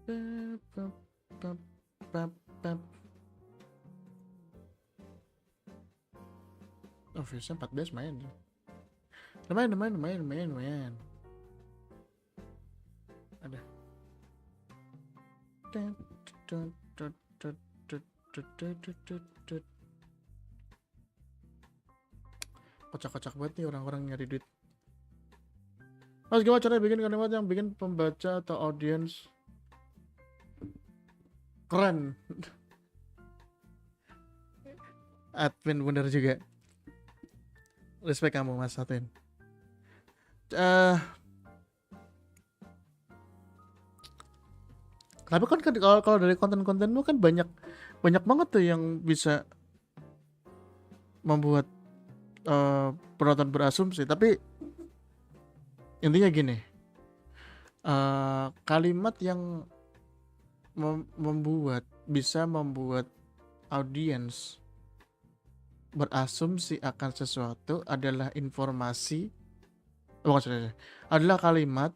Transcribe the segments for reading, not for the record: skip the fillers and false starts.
Pap, pap, pap, pap. Oh, viewsnya 14 lumayan ya. Lumayan. Ada. Kocak-kocak banget nih orang-orang nyari duit. Mas, gimana caranya bikin kalimat yang bikin pembaca atau audiens keren? Admin bener juga. Respect kamu, Mas Admin. Tapi kan kalau dari konten-kontenmu kan banyak banget tuh yang bisa membuat penonton berasumsi. Tapi intinya gini, kalimat yang bisa membuat audiens berasumsi akan sesuatu adalah informasi, adalah kalimat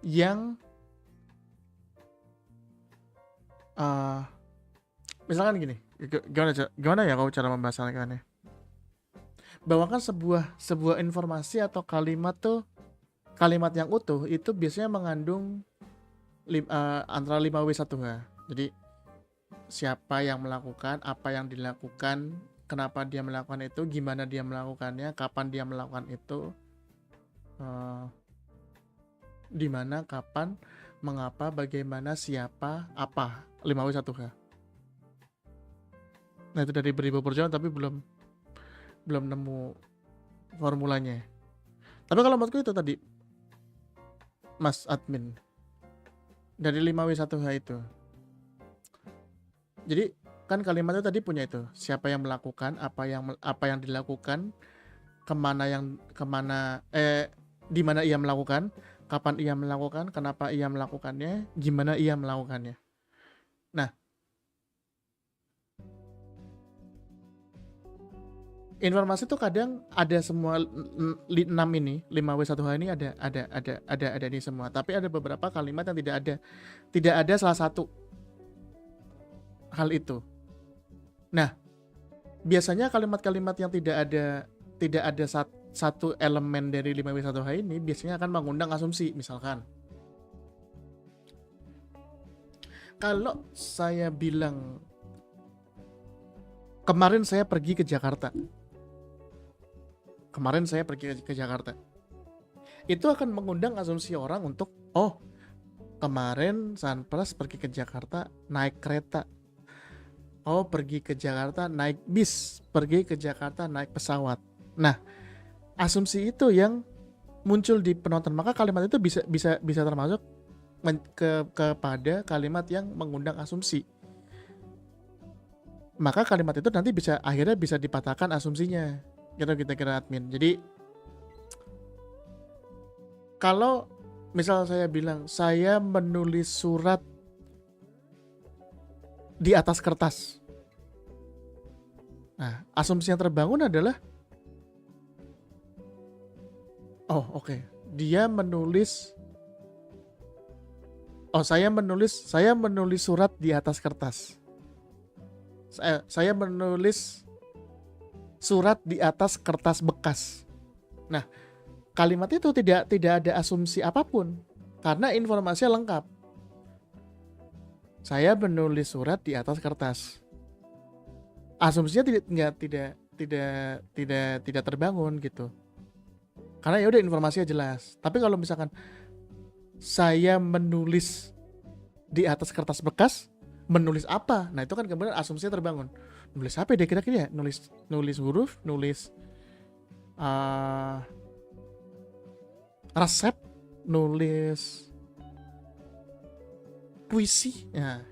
yang misalkan gini, gimana ya kalau cara membahasakannya? Bahwa kan sebuah informasi atau kalimat tuh, kalimat yang utuh itu biasanya mengandung antara 5W1H. Jadi siapa yang melakukan, apa yang dilakukan, kenapa dia melakukan itu, gimana dia melakukannya, kapan dia melakukan itu, di mana, kapan, mengapa, bagaimana, siapa, apa, 5W1H. Nah itu dari beribu perjuangan tapi belum nemu formulanya. Tapi kalau menurutku itu tadi, Mas Admin, dari 5W1H itu. Jadi kan kalimatnya tadi punya itu, siapa yang melakukan, apa yang dilakukan, di mana ia melakukan, kapan ia melakukan, kenapa ia melakukannya, gimana ia melakukannya. Nah, informasi tuh kadang ada semua 6 ini, 5W1H ini ada ini semua. Tapi ada beberapa kalimat yang tidak ada salah satu hal itu. Nah, biasanya kalimat-kalimat yang tidak ada satu elemen dari 5W1H ini biasanya akan mengundang asumsi. Misalkan, kalau saya bilang kemarin saya pergi ke Jakarta, itu akan mengundang asumsi orang untuk, oh, kemarin Sunpras pergi ke Jakarta naik kereta, oh pergi ke Jakarta naik bis, pergi ke Jakarta naik pesawat. Nah, asumsi itu yang muncul di penonton, maka kalimat itu bisa termasuk kepada kalimat yang mengundang asumsi. Maka kalimat itu nanti akhirnya bisa dipatahkan asumsinya. Kita kira admin. Jadi kalau misal saya bilang saya menulis surat di atas kertas, nah asumsi yang terbangun adalah, oh oke, dia menulis, oh saya menulis surat di atas kertas. Saya menulis surat di atas kertas bekas. Nah, kalimat itu tidak ada asumsi apapun karena informasinya lengkap. Saya menulis surat di atas kertas. Asumsinya tidak terbangun gitu. Karena ya udah informasinya jelas. Tapi kalau misalkan saya menulis di atas kertas bekas, menulis apa? Nah, itu kan kemudian asumsinya terbangun. Nulis apa ya kira-kira? Nulis huruf, nulis resep, nulis puisi, ya.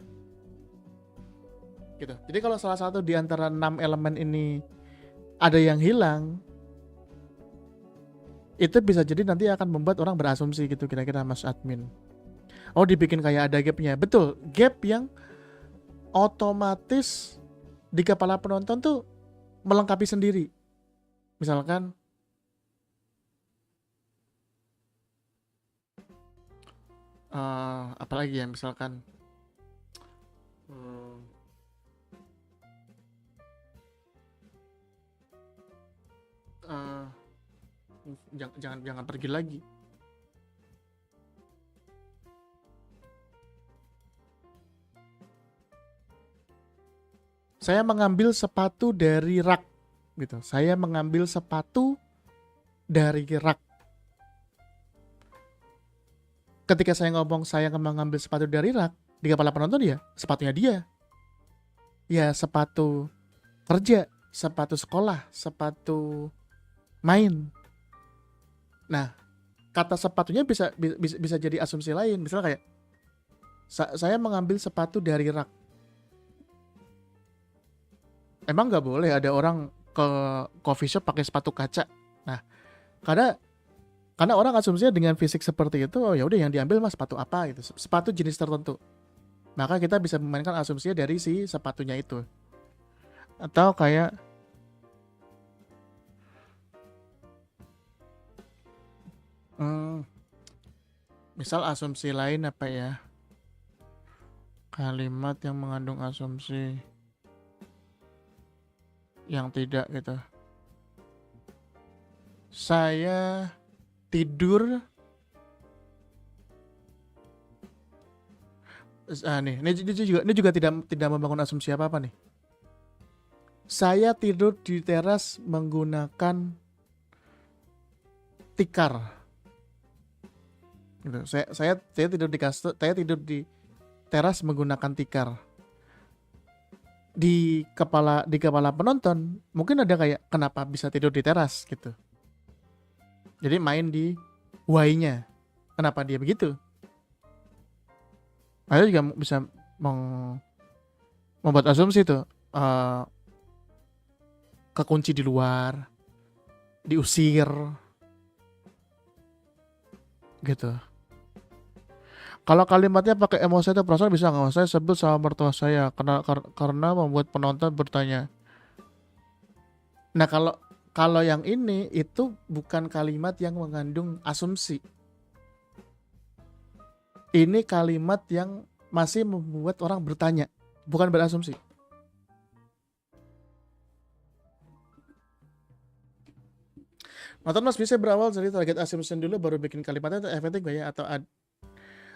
Gitu. Jadi kalau salah satu di antara 6 elemen ini ada yang hilang, itu bisa jadi nanti akan membuat orang berasumsi gitu kira-kira, Mas Admin. Oh, dibikin kayak ada gapnya. Betul, gap yang otomatis di kepala penonton tuh melengkapi sendiri. Misalkan Apalagi ya misalkan hmm, eh, jangan pergi lagi. Saya mengambil sepatu dari rak gitu. Saya mengambil sepatu dari rak. Ketika saya ngomong saya mengambil sepatu dari rak, di kepala penonton ya sepatunya dia. Ya sepatu kerja, sepatu sekolah, sepatu main. Nah, kata sepatunya bisa jadi asumsi lain. Misalnya kayak saya mengambil sepatu dari rak. Emang nggak boleh ada orang ke coffee shop pakai sepatu kaca. Nah, karena orang asumsinya dengan fisik seperti itu, oh ya udah yang diambil mas sepatu apa gitu, sepatu jenis tertentu. Maka kita bisa memainkan asumsinya dari si sepatunya itu. Atau kayak misal asumsi lain apa ya? Kalimat yang mengandung asumsi yang tidak gitu. Saya tidur ini juga tidak membangun asumsi apa-apa nih. Saya tidur di teras menggunakan tikar. Gitu. Saya tidur di kasur, saya tidur di teras menggunakan tikar. Di kepala penonton mungkin ada kayak kenapa bisa tidur di teras gitu. Jadi main di why-nya. Kenapa dia begitu? Ada juga bisa membuat asumsi tuh. Kekunci di luar, diusir, gitu. Kalau kalimatnya pakai emosi atau perasaan bisa nggak? Saya sebut sama mertua saya karena membuat penonton bertanya. Nah kalau yang ini itu bukan kalimat yang mengandung asumsi. Ini kalimat yang masih membuat orang bertanya, bukan berasumsi. Nonton Mas bisa berawal dari target assumption dulu baru bikin kalimatnya, itu efektif gak ya? Atau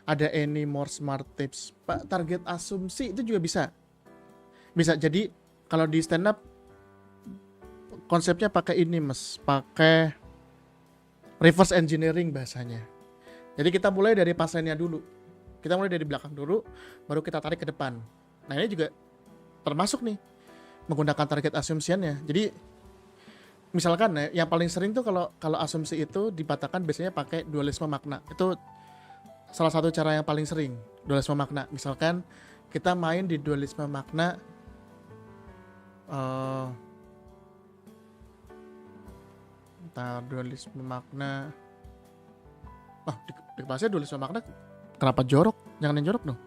ada any more smart tips? Pak, target asumsi itu juga bisa. Bisa jadi kalau di stand up konsepnya pakai ini Mas, pakai reverse engineering bahasanya. Jadi kita mulai dari pasennya dulu. Kita mulai dari belakang dulu, baru kita tarik ke depan. Nah ini juga termasuk nih menggunakan target assumption-nya. Jadi misalkan ya, yang paling sering tuh kalau asumsi itu dipatahkan biasanya pakai dualisme makna. Itu salah satu cara yang paling sering, dualisme makna. Misalkan kita main di dualisme makna dualisme makna. Di kelasnya dualisme makna kenapa jorok? Jangan yang jorok dong.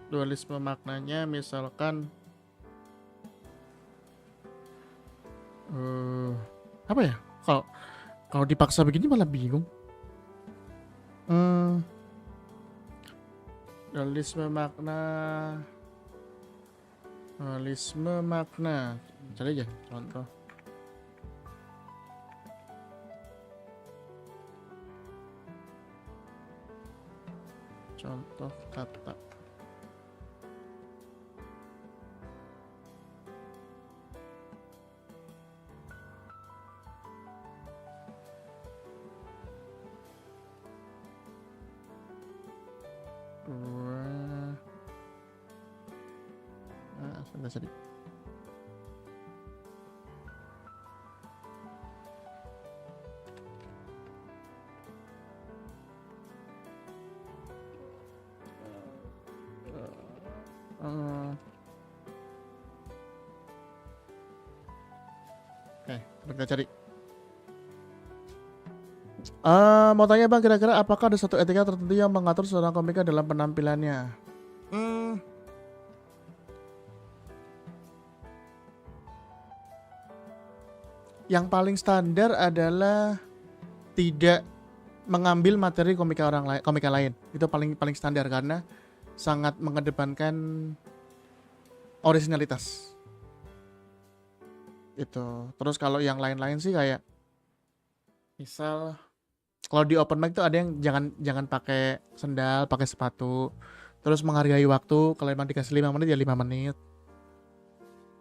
Dualisme maknanya misalkan apa ya? Kalau dipaksa begini malah bingung. Dualisme makna. Cari aja contoh. Contoh kata. Sebentar cari. Kita cari. Mau tanya bang, kira-kira apakah ada satu etika tertentu yang mengatur seorang komika dalam penampilannya? Yang paling standar adalah tidak mengambil materi komika lain. Itu paling paling standar karena sangat mengedepankan originalitas. Itu. Terus kalau yang lain-lain sih kayak misal kalau di open mic tuh ada yang jangan pakai sendal, pakai sepatu. Terus menghargai waktu, kalau emang dikasih 5 menit ya 5 menit.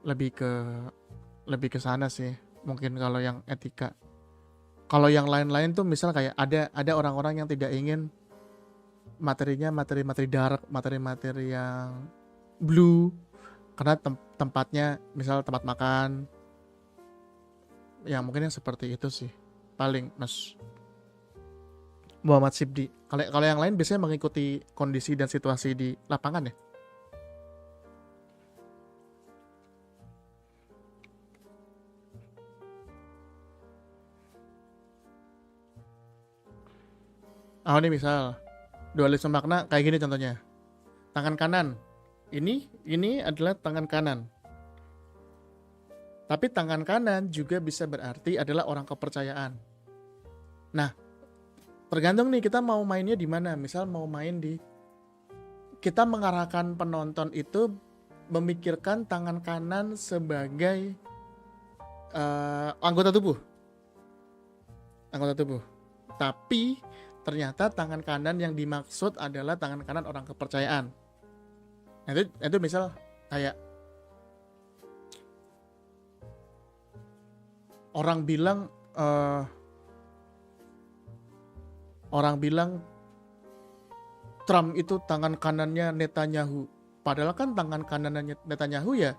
Lebih ke sana sih. Mungkin kalau yang etika. Kalau yang lain-lain tuh misal kayak ada orang-orang yang tidak ingin materinya materi-materi dark, materi-materi yang blue karena tempatnya misal tempat makan. Ya mungkin yang seperti itu sih. Paling Mas Muhammad Sibdi. Kalau yang lain biasanya mengikuti kondisi dan situasi di lapangan ya. Oh ini misal dualisme makna kayak gini contohnya. Tangan kanan. Ini adalah tangan kanan. Tapi tangan kanan juga bisa berarti adalah orang kepercayaan. Nah, tergantung nih kita mau mainnya di mana. Misal mau main di kita mengarahkan penonton itu memikirkan tangan kanan sebagai anggota tubuh. Tapi ternyata tangan kanan yang dimaksud adalah tangan kanan orang kepercayaan. Nah, itu misal kayak orang bilang Trump itu tangan kanannya Netanyahu. Padahal kan tangan kanannya Netanyahu ya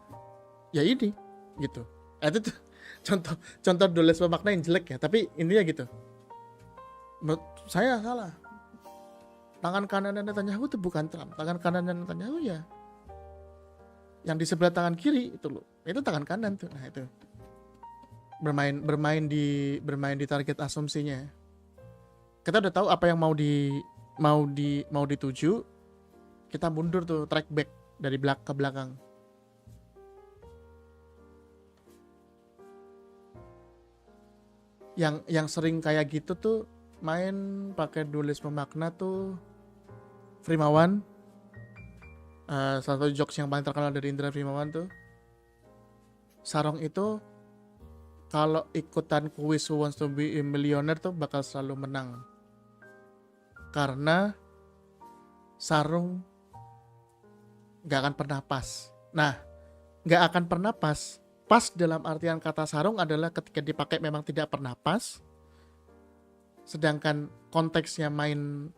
ini gitu. Itu tuh contoh dualisme makna yang jelek ya, tapi intinya gitu. Menurut saya salah. Tangan kanannya Netanyahu itu bukan Trump. Tangan kanannya Netanyahu ya yang di sebelah tangan kiri itu loh. Itu tangan kanan tuh. Nah, itu. Bermain di target asumsinya. Kita udah tahu apa yang mau dituju, kita mundur tuh, track back dari ke belakang. Yang sering kayak gitu tuh main pakai dualisme makna tuh Frimawan. Salah satu jokes yang paling terkenal dari Indra Frimawan tuh, Sarong itu kalau ikutan kuis Who Wants to Be a Millionaire tuh bakal selalu menang. Karena sarung gak akan pernah pas. Nah, gak akan pernah pas. Pas dalam artian kata sarung adalah ketika dipakai memang tidak pernah pas. Sedangkan konteksnya main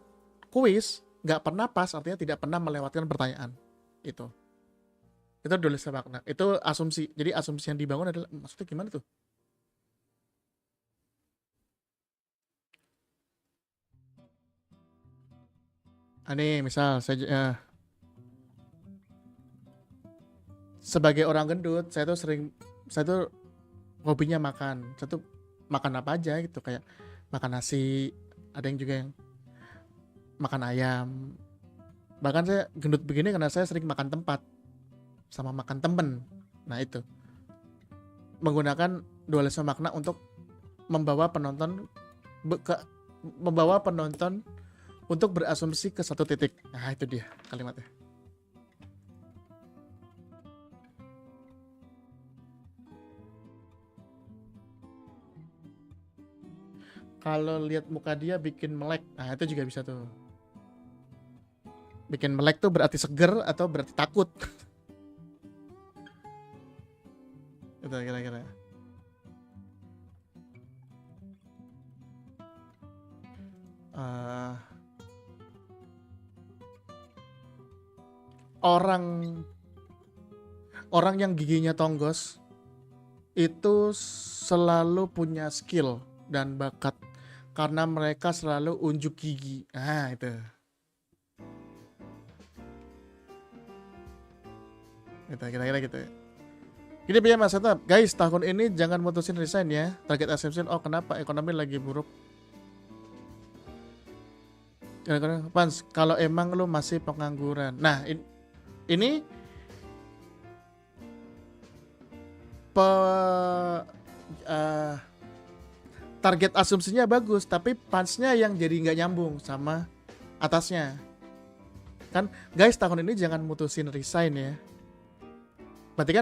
kuis gak pernah pas, artinya tidak pernah melewatkan pertanyaan. Itu dualisme makna. Itu asumsi. Jadi asumsi yang dibangun adalah maksudnya gimana tuh? Nih misal saya sebagai orang gendut, saya tuh hobinya makan. Saya tuh makan apa aja gitu, kayak makan nasi, ada yang juga yang makan ayam. Bahkan saya gendut begini karena saya sering makan tempat sama makan temen. Nah, itu menggunakan dualisme makna untuk membawa penonton untuk berasumsi ke satu titik. Nah, itu dia kalimatnya. Kalau lihat muka dia bikin melek. Nah, itu juga bisa tuh. Bikin melek tuh berarti seger atau berarti takut. Itu kira-kira. Orang yang giginya tonggos itu selalu punya skill dan bakat karena mereka selalu unjuk gigi. Nah, itu. Gitu, kira-kira gitu ya. Gini ya Mas Tetap, guys, tahun ini jangan mutusin resign ya. Target assumption, oh kenapa ekonomi lagi buruk. Kira-kira Pans, kalau emang lu masih pengangguran. Nah, ini target asumsinya bagus, tapi punch-nya yang jadi nggak nyambung sama atasnya. Kan guys, tahun ini jangan mutusin resign ya. Berarti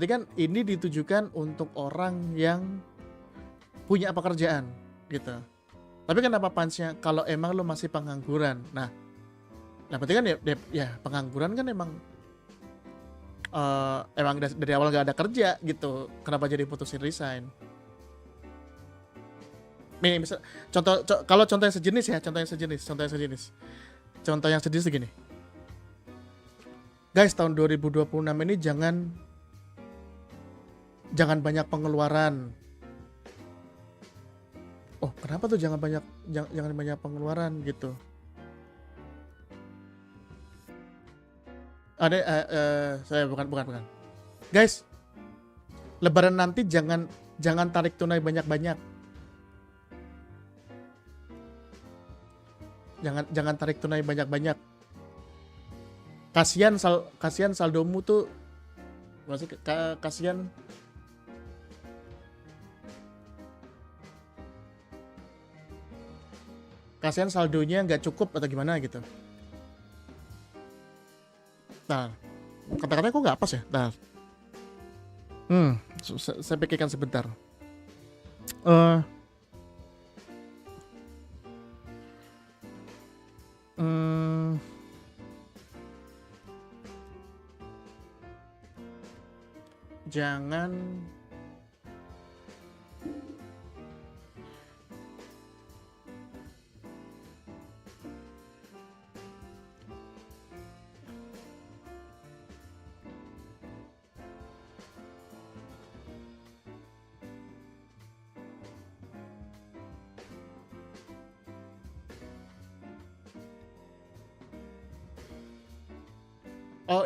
kan ini ditujukan untuk orang yang punya pekerjaan gitu. Tapi kenapa punch-nya kalau emang lo masih pengangguran? Nah berarti kan ya pengangguran kan emang dari awal gak ada kerja gitu. Kenapa jadi putusin resign? Nih misal kalau contoh yang sejenis ya, contoh yang sejenis begini. Guys, tahun 2026 ini jangan banyak pengeluaran. Oh, kenapa tuh jangan banyak pengeluaran gitu? Ada saya bukan. Guys, Lebaran nanti jangan tarik tunai banyak-banyak. Jangan tarik tunai banyak-banyak. Kasihan saldomu tuh masih kasihan. Kasihan saldonya nggak cukup atau gimana gitu. Nah, kata-katanya kok nggak pas ya? Nah, saya pikirkan sebentar. Jangan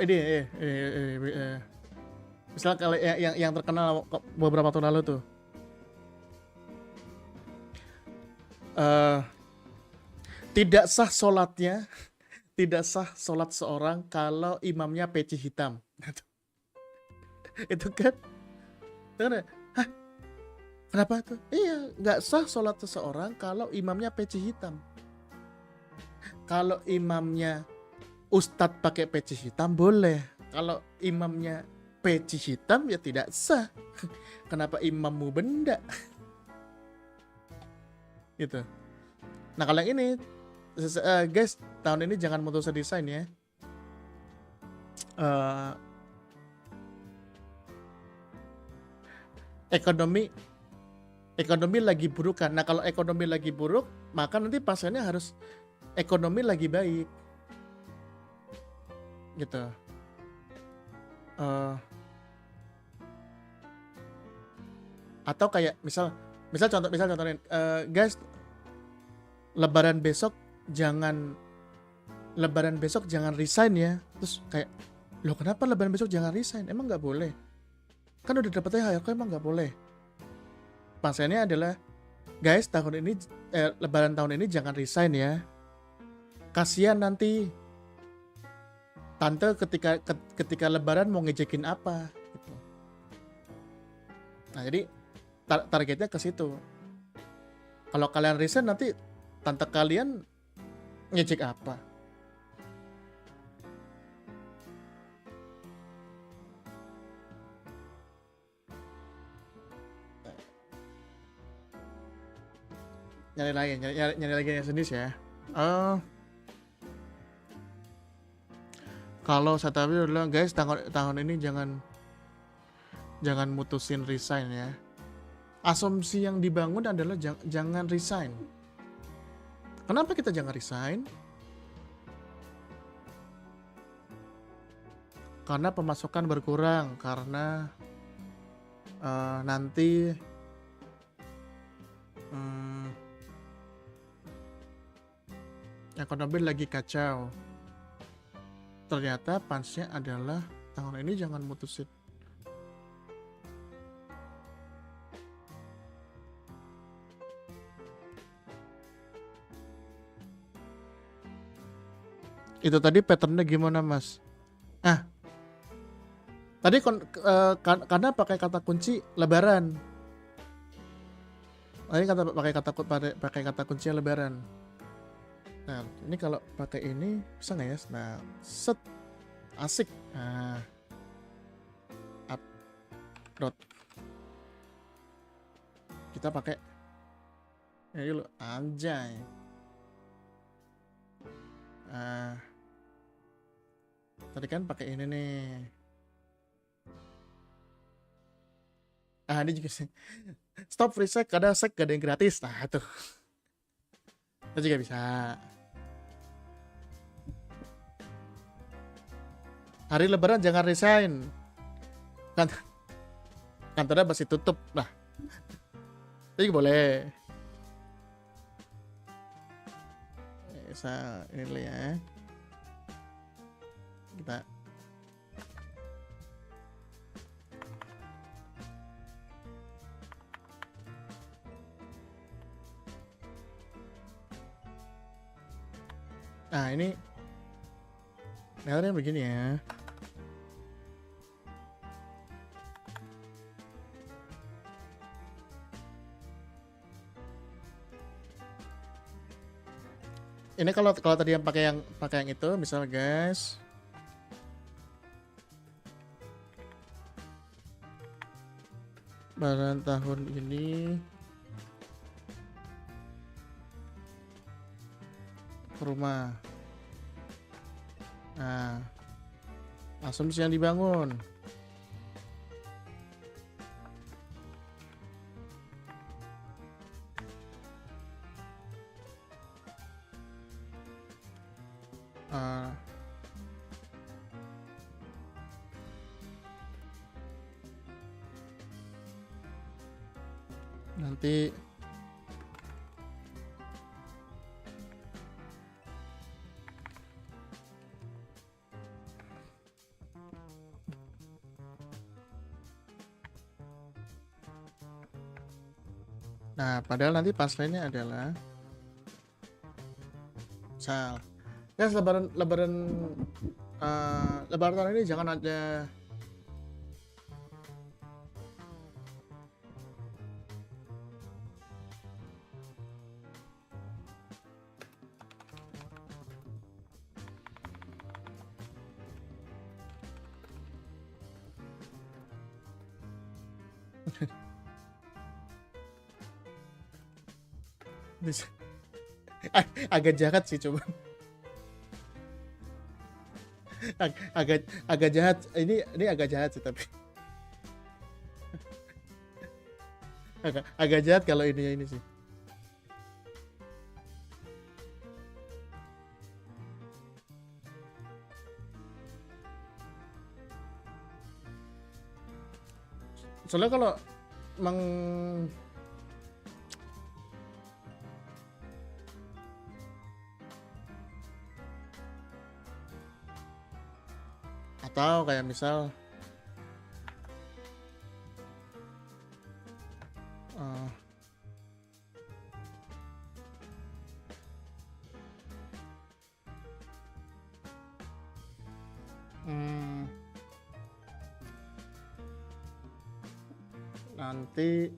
ini misalnya kalau yang terkenal beberapa tahun lalu tuh tidak sah sholat seorang kalau imamnya peci hitam. Itu kan hah, kenapa tuh? Iya, nggak sah sholat seseorang kalau imamnya peci hitam. Kalau imamnya ustadz pakai peci hitam boleh, kalau imamnya peci hitam ya tidak sah. Kenapa imammu benda? Gitu. Nah kalau yang ini guys, tahun ini jangan mutus desain ya. Ekonomi lagi buruk kan. Nah kalau ekonomi lagi buruk, maka nanti pasiennya harus ekonomi lagi baik gitu. Atau kayak misal contohin, guys, lebaran besok jangan resign ya. Terus kayak, loh kenapa lebaran besok jangan resign? Emang nggak boleh? Kan udah dapet THR, kok emang nggak boleh? Pasiennya adalah, guys, lebaran tahun ini jangan resign ya. Kasihan nanti tante ketika lebaran mau ngejekin apa gitu. Nah jadi targetnya ke situ. Kalau kalian resign nanti tante kalian ngejek apa? Nyari lagi yang jenis ya. Kalau saya tahu adalah, guys, tahun ini jangan mutusin resign ya. Asumsi yang dibangun adalah jangan resign. Kenapa kita jangan resign? Karena pemasukan berkurang, karena nanti ekonomi lagi kacau. Ternyata punch-nya adalah tahun ini jangan mutusin. Itu tadi patternnya gimana, Mas? Tadi karena pakai kata kunci lebaran. Ini kata pakai kata kunci lebaran. Nah, ini kalau pakai ini bisa nggak ya? Nah, set asik. Nah, upload. Kita pakai ini dulu, anjay. Nah, tadi kan pakai ini nih. Ini juga sih. Stop free sek, kadang sek gak ada yang gratis. Nah, tuh. Itu juga bisa. Hari lebaran jangan resign. Kan kantornya masih tutup. Nah, itu boleh. Bisa ini dulu ya. Kita Nah, ini Nethernya begini ya. Ini kalau tadi yang pakai yang itu, misal guys. Lebaran tahun ini ke rumah. Nah, asumsi yang dibangun. Nanti Nah, padahal nanti punchline-nya adalah misal guys, lebaran tahun ini jangan ada agak jahat sih, coba. agak jahat, ini agak jahat sih, tapi agak jahat kalau ini sih. Soalnya kalau atau kayak misal nanti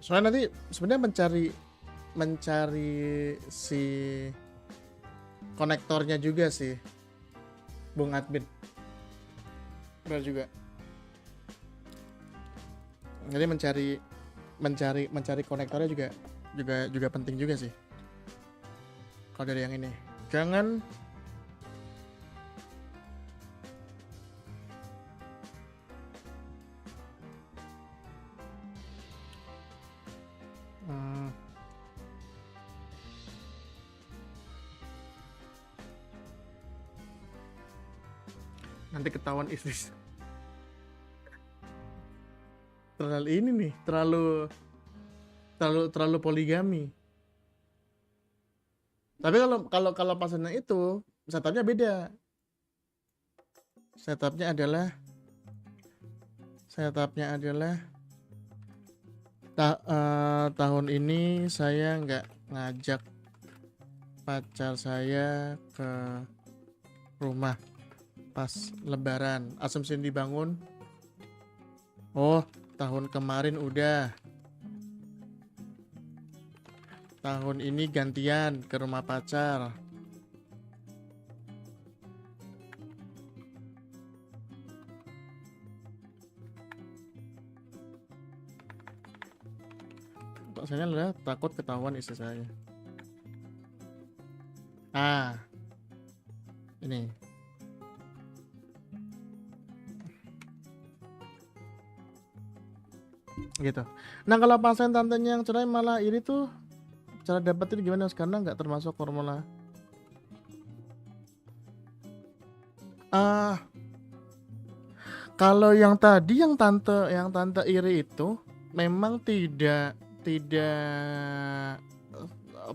soalnya nanti sebenarnya mencari si konektornya juga sih, Bung Admin. Benar juga. Jadi mencari konektornya juga penting juga sih. Kalau dari yang ini, jangan nanti ketahuan istri terlalu poligami. Tapi kalau pasangan itu satunya beda. Setupnya adalah tahun ini saya nggak ngajak pacar saya ke rumah pas lebaran. Asumsi yang dibangun, oh tahun kemarin udah, tahun ini gantian ke rumah pacar. Saya adalah takut ketahuan istri saya. Ini gitu. Nah kalau pasien tantenya yang cerai malah iri tuh, cara dapetin gimana? Karena nggak termasuk formula. Kalau yang tadi yang tante iri itu memang tidak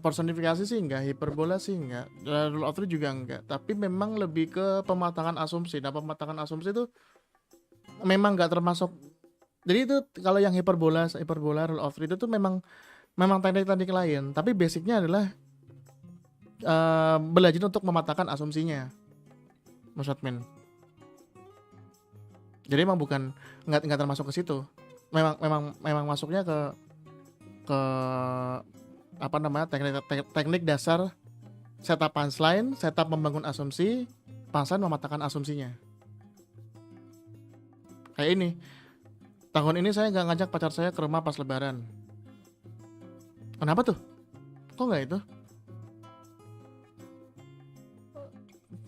personifikasi sih enggak, hiperbola sih enggak, rule of three juga enggak, tapi memang lebih ke pematangan asumsi. Nah pematangan asumsi itu memang enggak termasuk. Jadi itu kalau yang hiperbola rule of three itu tuh memang teknik-teknik lain, tapi basicnya adalah belajar untuk mematahkan asumsinya, Mas Admin. Jadi emang bukan nggak termasuk ke situ. Memang masuknya ke apa namanya, teknik dasar setup punchline, setup membangun asumsi, punchline mematahkan asumsinya. Kayak ini. Tahun ini saya nggak ngajak pacar saya ke rumah pas lebaran. Kenapa tuh? Kok nggak itu?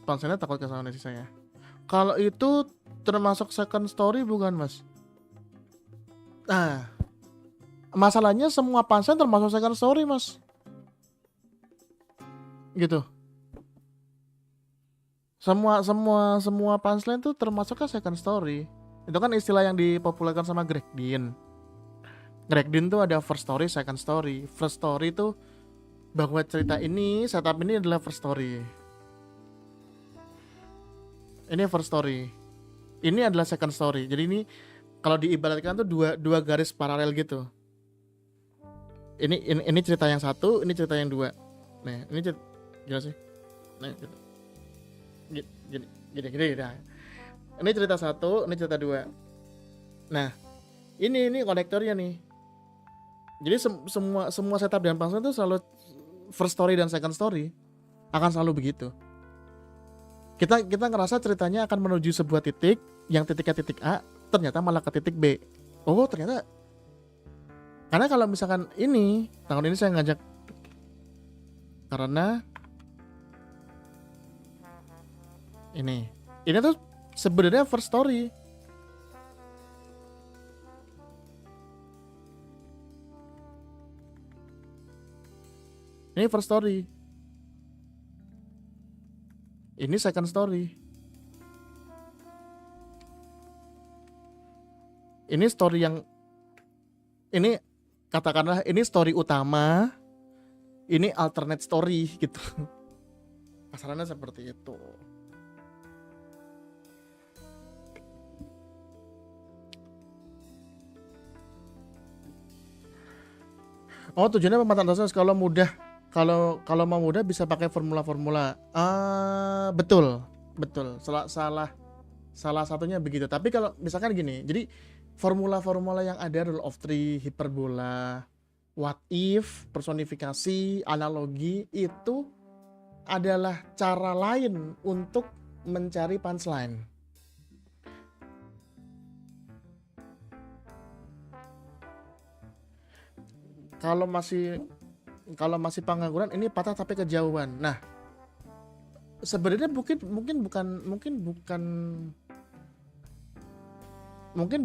Punchline takut kesalahan istri saya. Kalau itu termasuk second story bukan, Mas? Nah, masalahnya semua punchline termasuk second story, Mas. Gitu. Semua punchline tuh termasuk ke second story. Itu kan istilah yang dipopulerkan sama Greg Dean. Greg Dean tuh ada first story, second story. First story tuh bahwa cerita ini, setup ini adalah first story. Ini first story. Ini adalah second story. Jadi ini kalau diibaratkan tuh dua garis paralel gitu. Ini cerita yang satu, ini cerita yang dua. Nah, ini cerita gimana sih? Nah, gitu. Gini. Nah. Ini cerita satu, ini cerita dua. Nah, ini konektornya nih. Jadi semua setup dan punchline itu selalu first story dan second story, akan selalu begitu. Kita ngerasa ceritanya akan menuju sebuah titik, yang titiknya titik A, ternyata malah ke titik B. Oh, ternyata. Karena kalau misalkan ini, tahun ini saya ngajak karena ini tuh sebenarnya first story. Ini first story. Ini second story. Ini story yang ini katakanlah ini story utama, ini alternate story gitu. Kasarannya seperti itu. Oh, tujuannya pematangan dasar kalau mudah. Kalau mau mudah bisa pakai formula-formula. Betul. Salah satunya begitu. Tapi kalau misalkan gini, jadi formula-formula yang ada rule of three, hiperbola, what if, personifikasi, analogi itu adalah cara lain untuk mencari punchline. Kalau masih pengangguran ini patah tapi kejauhan. Nah, sebenarnya mungkin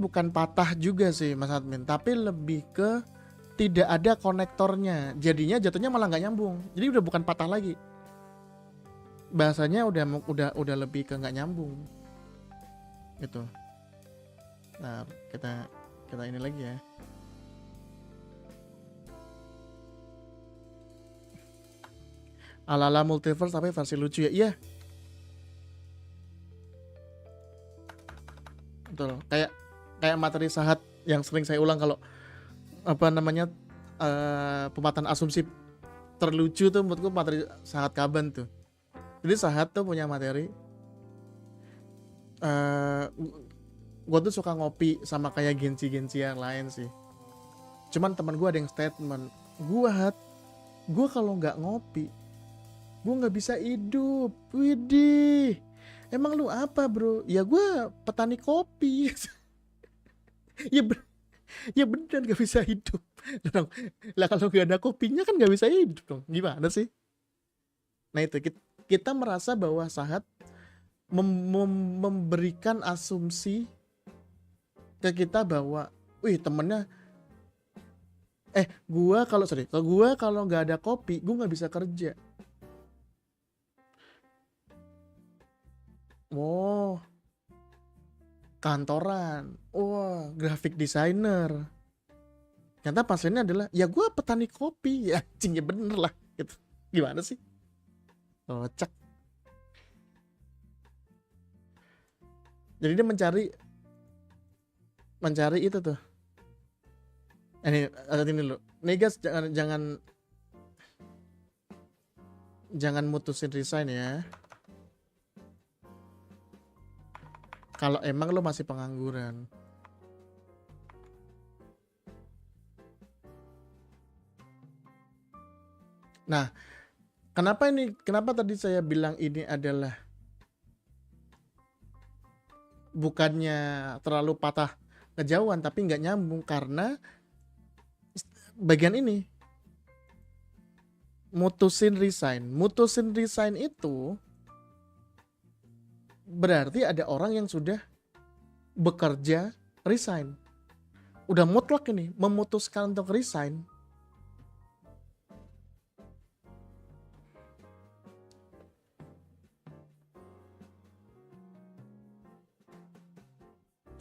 bukan patah juga sih Mas Admin, tapi lebih ke tidak ada konektornya. Jatuhnya malah nggak nyambung. Jadi udah bukan patah lagi. Bahasanya udah lebih ke nggak nyambung. Gitu. Nah, kita ini lagi ya. Ala-ala multiverse tapi versi lucu ya. Iya. betul. Kayak materi Sahat yang sering saya ulang kalau apa namanya pematahan asumsi terlucu tuh menurutku materi Sahat Kaban tuh. Jadi Sahat tuh punya materi eh gue tuh suka ngopi sama kayak genci-genci yang lain sih. Cuman teman gue ada yang statement, gue kalau nggak ngopi, gue nggak bisa hidup. Widih, emang lu apa bro? Ya gue petani kopi. ya ber- ya beneran nggak bisa hidup. Dong. Lah kalau nggak ada kopinya kan nggak bisa hidup dong. Gimana sih? Nah itu kita merasa bahwa Sahat memberikan asumsi ke kita bahwa, wih temennya gua kalau nggak ada kopi gua nggak bisa kerja. Oh, kantoran, wah graphic designer. Ternyata pasiennya adalah ya gua petani kopi. Ya anjing, ya bener lah gitu. Gimana sih? Kocak. Jadi dia mencari itu tuh. Ini ada ini dulu. Nih guys, jangan mutusin resign ya. Kalau emang lo masih pengangguran. Nah, kenapa tadi saya bilang ini adalah bukannya terlalu patah kejauhan tapi nggak nyambung, karena bagian ini mutusin resign itu berarti ada orang yang sudah bekerja resign, udah mutlak ini memutuskan untuk resign.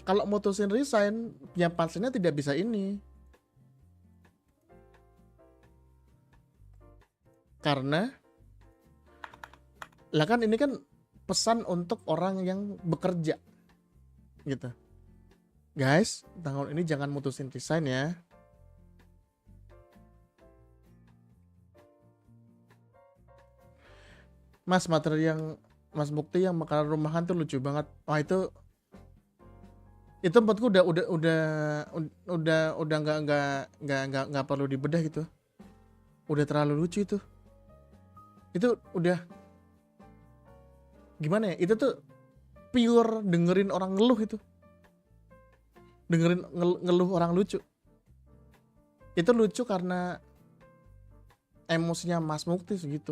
Kalau mutusin resign, ya pasiennya tidak bisa ini. Karena lah kan ini kan pesan untuk orang yang bekerja. Gitu. Guys, tahun ini jangan mutusin resign ya. Mas, materi yang Mas Bukti yang makanan rumahan tuh lucu banget. Wah, itu menurutku udah nggak perlu dibedah gitu. Udah terlalu lucu itu. Itu udah gimana ya? Itu tuh pure dengerin orang ngeluh itu. Dengerin ngeluh orang lucu. Itu lucu karena emosinya Mas Mukti segitu.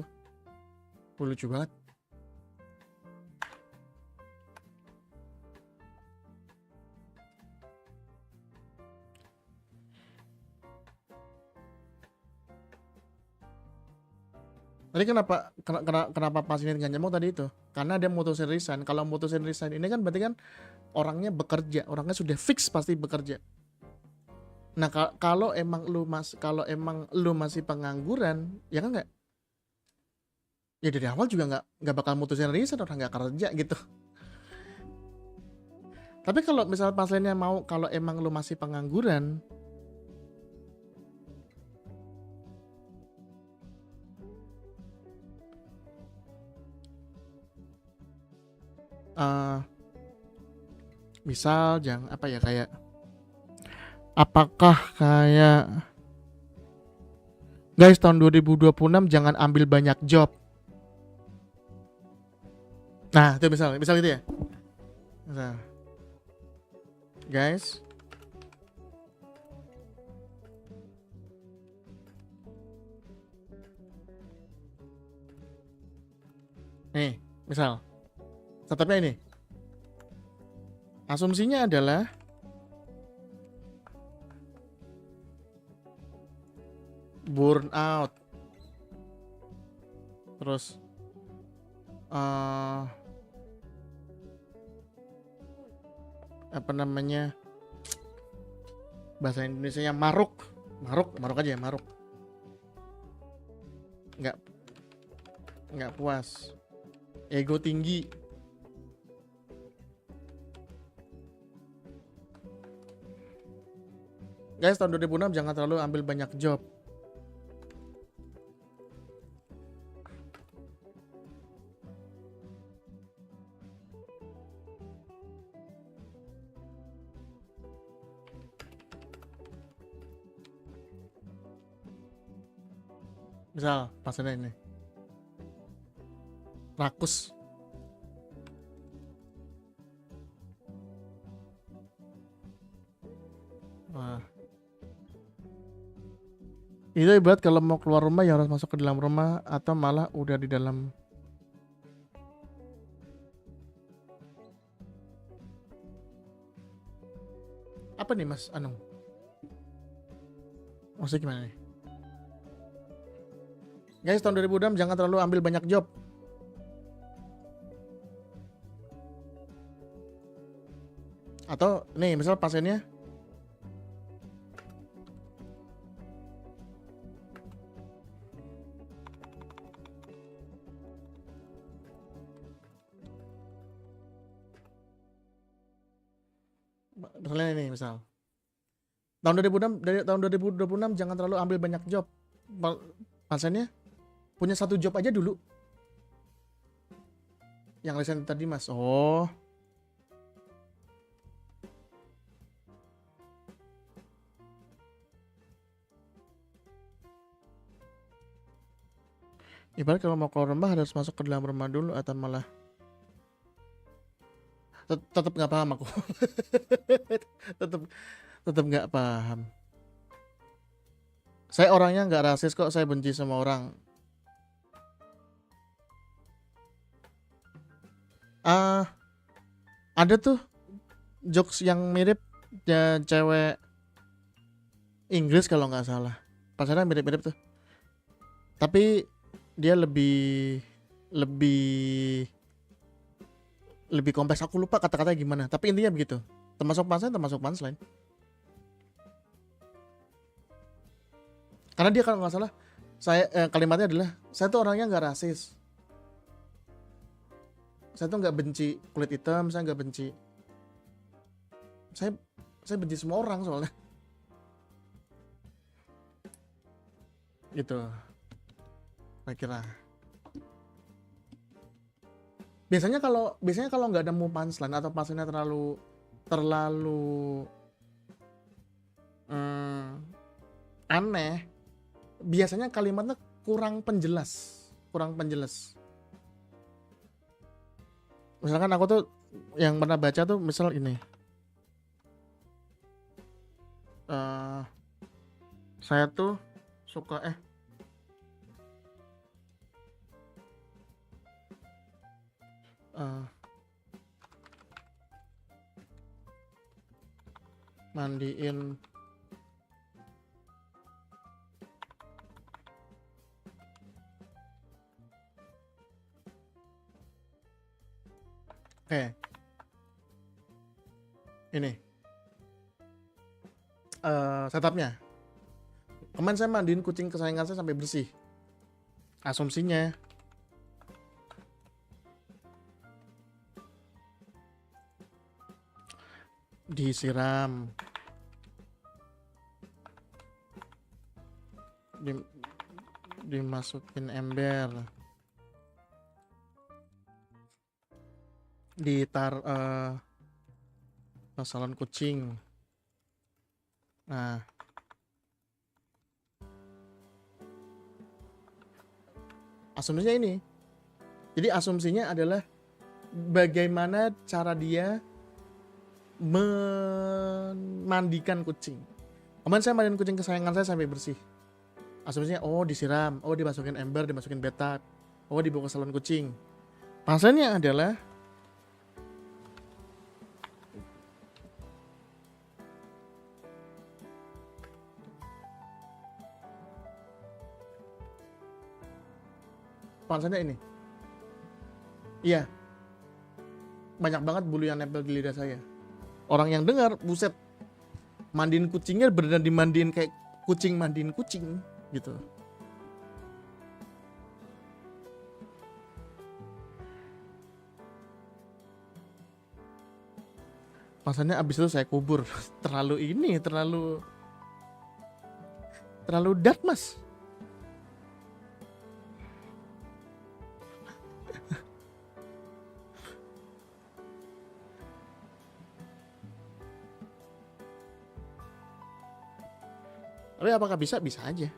Lucu banget. Tadi kenapa pas ini nggak nyambung tadi itu? Karena dia mutusin resign. Kalau mutusin resign ini kan berarti kan orangnya bekerja, orangnya sudah fix pasti bekerja. Nah kalau emang lu masih pengangguran, ya kan nggak? Ya dari awal juga nggak bakal mutusin resign, orang nggak kerja gitu. Tapi kalau misal pasiennya mau, kalau emang lu masih pengangguran, misal jangan apa ya, kayak apakah kayak guys tahun 2026 jangan ambil banyak job. Nah itu misal itu ya. Misal, guys nih, misal tetapnya ini asumsinya adalah burn out, terus apa namanya bahasa Indonesianya maruk aja ya, maruk, nggak puas, ego tinggi, Guys, tahun 2006 jangan terlalu ambil banyak job. Misal, pasnya ini. Rakus. Wah. Itu ibarat kalau mau keluar rumah ya harus masuk ke dalam rumah atau malah udah di dalam. Apa nih Mas Anung? Maksudnya gimana nih? Guys, tahun 2006 jangan terlalu ambil banyak job. Atau nih misal pasiennya misalnya ini misal tahun 2006 dari tahun 2026 jangan terlalu ambil banyak job. Pasiennya punya satu job aja dulu. Yang recent tadi Mas. Oh. Ibarat kalau mau keluar rumah harus masuk ke dalam rumah dulu atau malah tetap nggak paham aku. tetap nggak paham. Saya orangnya nggak rasis kok, saya benci sama orang. Ada tuh jokes yang mirip ya, cewek Inggris kalau nggak salah. Pasalnya mirip-mirip tuh. Tapi dia lebih kompleks. Aku lupa kata-katanya gimana. Tapi intinya begitu. Termasuk punchline. Karena dia kalau nggak salah, kalimatnya adalah saya tuh orangnya nggak rasis. Saya tuh nggak benci kulit hitam, saya nggak benci. Saya benci semua orang soalnya. Gitu. Saya kira. Biasanya kalau nggak nemu punchline atau punchline terlalu aneh, biasanya kalimatnya kurang penjelas. Misalkan aku tuh yang pernah baca tuh misal ini, saya tuh suka mandiin ini setupnya. Kemarin saya mandiin kucing kesayangan saya sampai bersih. Asumsinya disiram, dimasukin ember, salon kucing. Nah, asumsinya ini. Jadi asumsinya adalah bagaimana cara dia memandikan kucing. Kemarin saya mandiin kucing kesayangan saya sampai bersih. Asumsinya disiram, dimasukin ember, dimasukin bathtub, dibawa ke salon kucing. Pasalnya adalah ini. Iya. Banyak banget bulu yang nempel di lidah saya. Orang yang dengar, buset, mandiin kucingnya beneran dimandiin kayak kucing mandiin kucing gitu. Pasalnya abis itu saya kubur. terlalu Terlalu dark, Mas. Tapi apakah bisa? Bisa aja.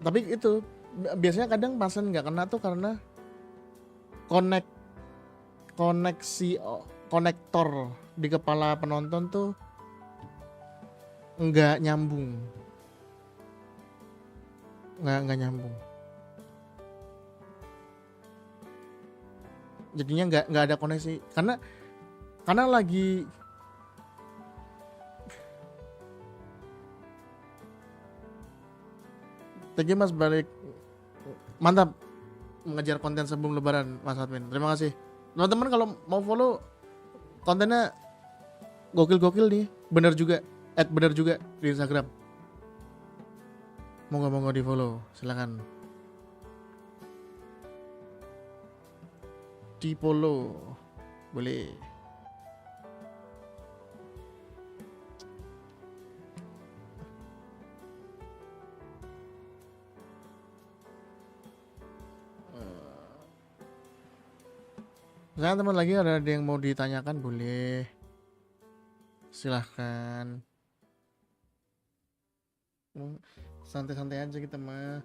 Tapi itu biasanya kadang pasien nggak kena tuh karena konek konektor di kepala penonton tuh nggak nyambung, nggak nyambung. Jadinya nggak ada koneksi karena lagi thank you Mas, balik mantap mengejar konten sebelum lebaran Mas Admin, terima kasih teman-teman. Kalau mau follow kontennya gokil nih, bener juga di Instagram, moga di follow, silakan di follow boleh. Misalnya teman lagi ada yang mau ditanyakan boleh, silahkan. Santai-santai aja kita mah.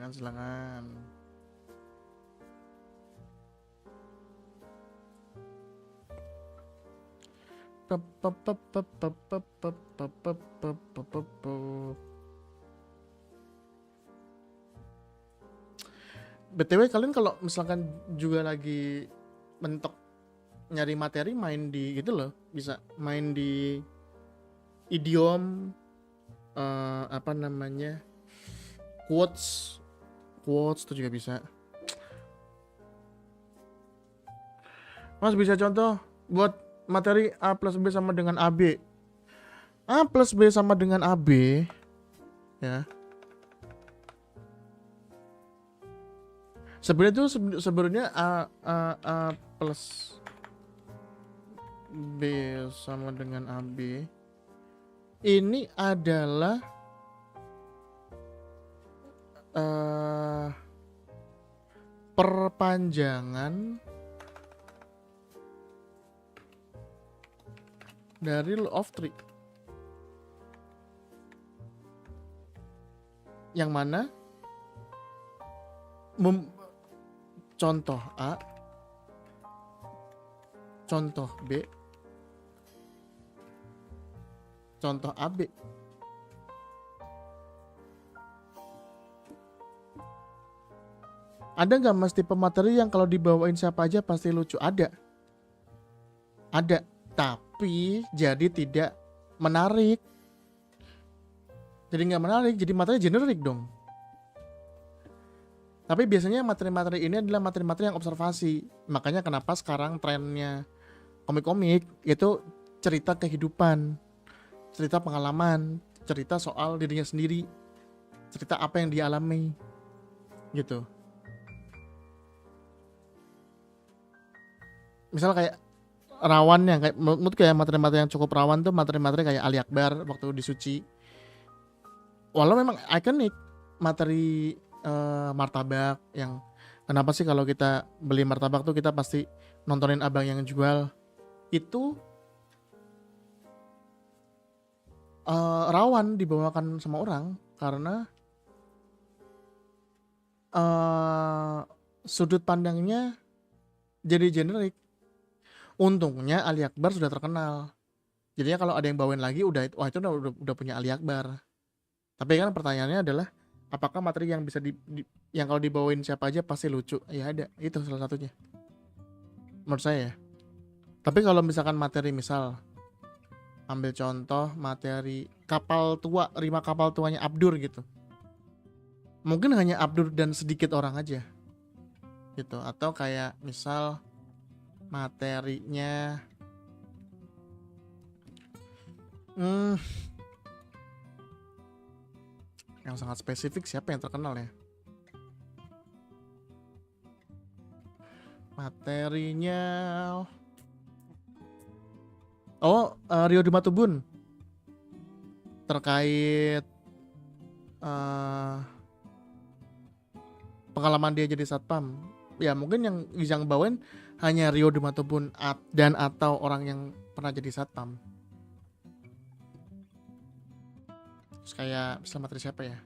Silakan. BTW kalian kalau misalkan juga lagi mentok nyari materi, main di gitu loh, bisa main di idiom, apa namanya, quotes itu juga bisa. Mas bisa contoh buat materi A plus B sama dengan AB. A plus B sama dengan AB ya. Sebenarnya itu sebenarnya A plus B sama dengan AB ini adalah perpanjangan dari law of three, yang mana contoh A, contoh B, contoh AB. Ada nggak mas tipe materi yang kalau dibawain siapa aja pasti lucu? Ada, tapi jadi tidak menarik. Jadi nggak menarik, jadi materi generik dong. Tapi biasanya materi-materi ini adalah materi-materi yang observasi. Makanya kenapa sekarang trennya komik-komik itu cerita kehidupan, cerita pengalaman, cerita soal dirinya sendiri, cerita apa yang dialami gitu. Misal kayak rawan yang kayak menurut kayak materi-materi yang cukup rawan tuh materi-materi kayak Ali Akbar waktu di Suci. Walau memang ikonik materi martabak, yang kenapa sih kalau kita beli martabak tuh kita pasti nontonin abang yang jual, itu rawan dibawakan sama orang karena sudut pandangnya jadi generik. Untungnya Ali Akbar sudah terkenal, jadinya kalau ada yang bawain lagi udah udah punya Ali Akbar. Tapi kan pertanyaannya adalah apakah materi yang bisa yang kalau dibawain siapa aja pasti lucu? Ya ada, itu salah satunya menurut saya. Tapi kalau misalkan materi, misal ambil contoh materi kapal tua, 5 kapal tuanya Abdur gitu, mungkin hanya Abdur dan sedikit orang aja gitu. Atau kayak misal materinya yang sangat spesifik. Siapa yang terkenal ya? Materinya Rio Dimatubun terkait pengalaman dia jadi satpam. Ya mungkin yang bawain hanya Rio Dimatubun dan atau orang yang pernah jadi satpam. Terus kayak misalnya materi siapa ya?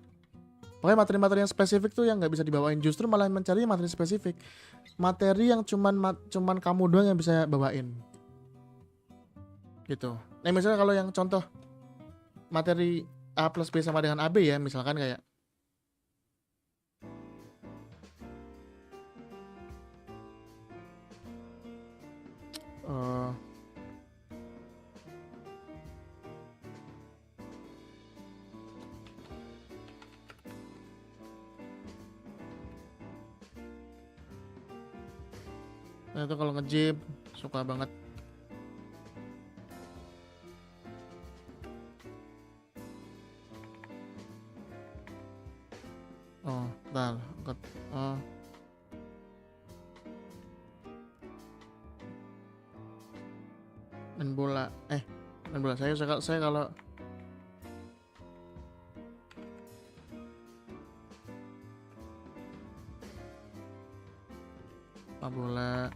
Pokoknya materi-materi yang spesifik tuh yang nggak bisa dibawain. Justru malah mencari materi spesifik. Materi yang cuman kamu doang yang bisa bawain. Gitu. Nah misalnya kalau yang contoh materi A plus B sama dengan AB ya, misalkan kayak nah itu kalau nge-gym suka banget. Bentar. Main bola. Main bola. Saya kalau bola.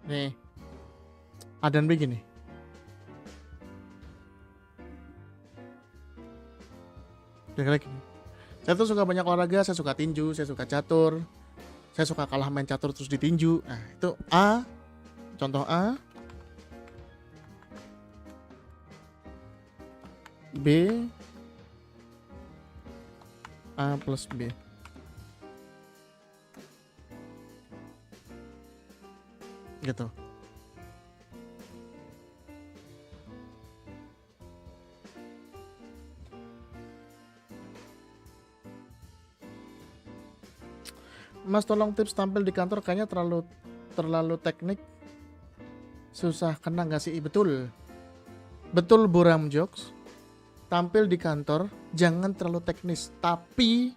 Nih. Adan begini. Kira-kira gini. Saya tuh suka banyak olahraga, saya suka tinju, saya suka catur, saya suka kalah main catur terus ditinju. Nah itu A, contoh A, B, A plus B. Gitu. Mas tolong tips tampil di kantor, kayaknya terlalu teknik, susah kena nggak sih? Betul Buram Jokes. Tampil di kantor jangan terlalu teknis, tapi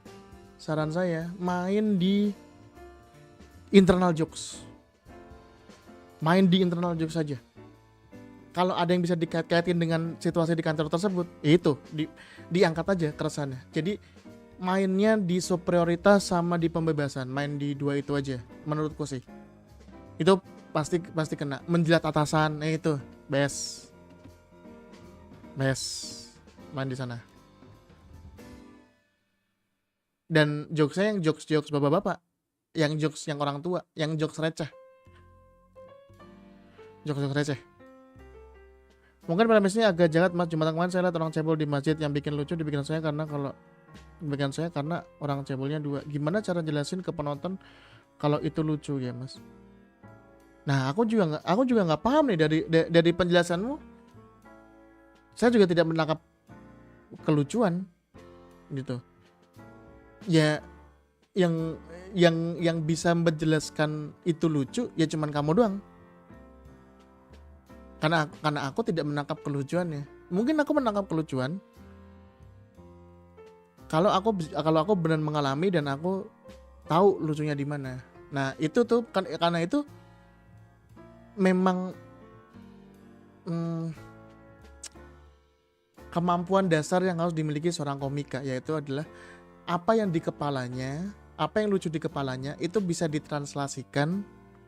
saran saya main di internal jokes. Main di internal jokes saja. Kalau ada yang bisa dikait-kaitin dengan situasi di kantor tersebut, itu diangkat aja keresahannya. Jadi mainnya di superioritas sama di pembebasan, main di dua itu aja menurutku sih. Itu pasti kena. Menjilat atasan, itu best main di sana. Dan jokesnya yang jokes bapak-bapak, yang jokes yang orang tua, yang jokes receh. Mungkin premisnya agak jahat mas. Jumat kemarin saya lihat orang cebol di masjid, yang bikin lucu di pikiran saya karena orang cebolnya 2. Gimana cara jelasin ke penonton kalau itu lucu ya mas? Nah aku juga nggak paham nih dari penjelasanmu. Saya juga tidak menangkap kelucuan gitu. Ya yang bisa menjelaskan itu lucu ya cuman kamu doang. Karena aku tidak menangkap kelucuannya. Mungkin aku menangkap kelucuan kalau aku benar mengalami dan aku tahu lucunya di mana. Nah itu tuh karena itu memang kemampuan dasar yang harus dimiliki seorang komika, yaitu adalah apa yang lucu di kepalanya itu bisa ditranslasikan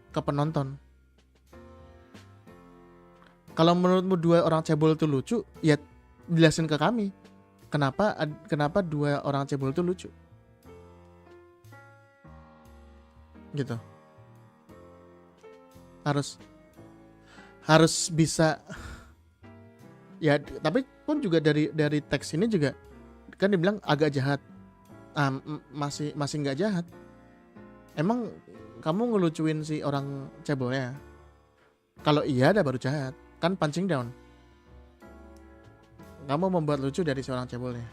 ke penonton. Kalau menurutmu 2 orang cebol itu lucu, ya jelasin ke kami. Kenapa 2 orang cebol itu lucu? Gitu. Harus bisa. Ya, tapi pun juga dari teks ini juga kan dibilang agak jahat. Masih nggak jahat. Emang kamu ngelucuin si orang cebolnya? Kalau iya ada baru jahat. Kan punching down. Kamu membuat lucu dari si orang cebolnya.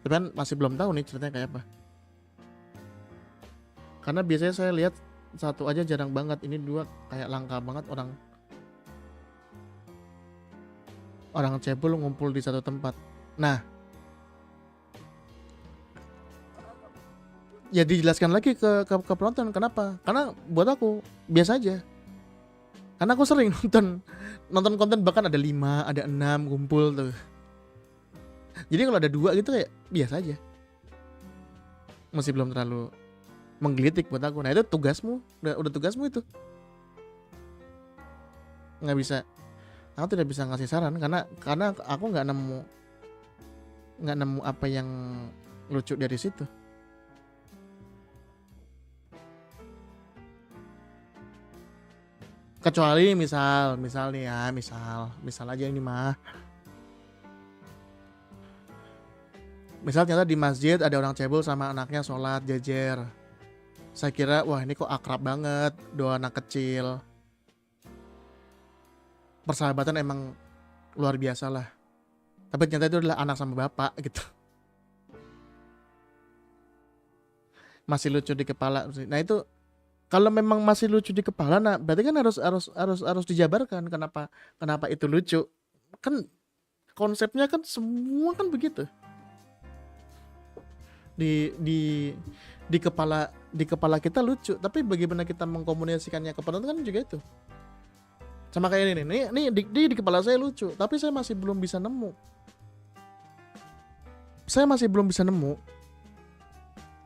Tapi kan masih belum tahu nih ceritanya kayak apa. Karena biasanya saya lihat satu aja jarang banget, ini dua kayak langka banget orang cebol ngumpul di satu tempat. Nah, ya dijelaskan lagi ke penonton kenapa? Karena buat aku biasa aja. Karena aku sering nonton konten bahkan ada 5, ada 6 ngumpul tuh. Jadi kalau ada 2 gitu kayak biasa aja. Masih belum terlalu menggelitik buat aku. Nah itu tugasmu, udah tugasmu itu. Aku tidak bisa ngasih saran karena aku nggak nemu apa yang lucu dari situ. Kecuali misal nih ya, misal aja ini mah. Misal ternyata di masjid ada orang cebol sama anaknya sholat jejer. Saya kira wah ini kok akrab banget, dua anak kecil. Persahabatan emang luar biasa lah. Tapi ternyata itu adalah anak sama bapak gitu. Masih lucu di kepala. Nah itu kalau memang masih lucu di kepala, nah berarti kan harus dijabarkan kenapa itu lucu. Kan konsepnya kan semua kan begitu. Di kepala kita lucu, tapi bagaimana kita mengkomunikasikannya ke penonton kan juga itu. Sama kayak ini di kepala saya lucu, tapi saya masih belum bisa nemu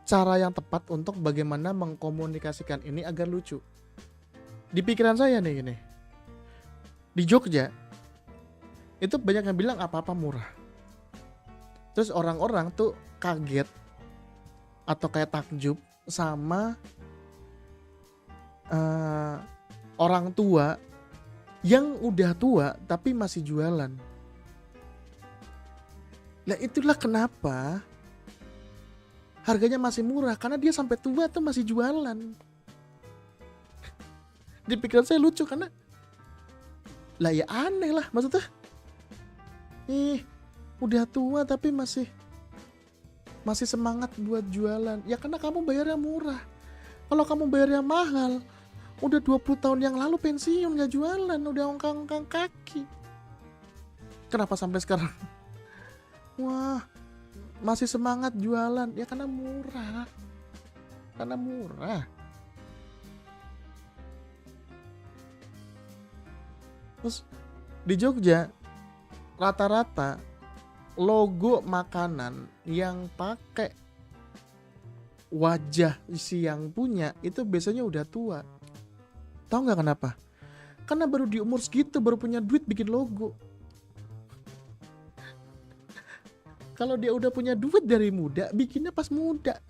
cara yang tepat untuk bagaimana mengkomunikasikan ini agar lucu. Di pikiran saya nih gini, di Jogja itu banyak yang bilang apa-apa murah. Terus orang-orang tuh kaget atau kayak takjub sama orang tua yang udah tua tapi masih jualan. Nah itulah kenapa harganya masih murah, karena dia sampai tua tuh masih jualan. Di pikiran saya lucu karena lah ya aneh lah, maksudnya udah tua tapi masih semangat buat jualan. Ya karena kamu bayarnya murah. Kalau kamu bayarnya mahal, udah 20 tahun yang lalu pensiun gak jualan, udah ongkang-ongkang kaki. Kenapa sampai sekarang wah masih semangat jualan? Ya karena murah. Terus di Jogja rata-rata logo makanan yang pakai wajah si yang punya itu biasanya udah tua. Tahu nggak kenapa? Karena baru di umur segitu baru punya duit bikin logo. Kalau dia udah punya duit dari muda, bikinnya pas muda.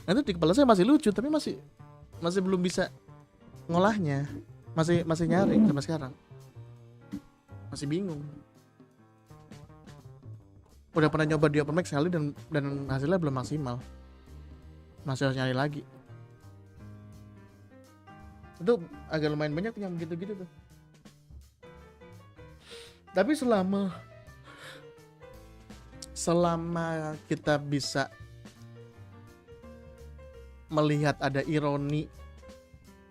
Nah itu di kepala saya masih lucu, tapi masih belum bisa ngolahnya. Masih nyari sampai sekarang. Masih bingung. Udah pernah nyoba di Open Mic sekali dan hasilnya belum maksimal. Masih harus nyari lagi. Itu agak lumayan banyak yang gitu-gitu tuh. Tapi selama kita bisa melihat ada ironi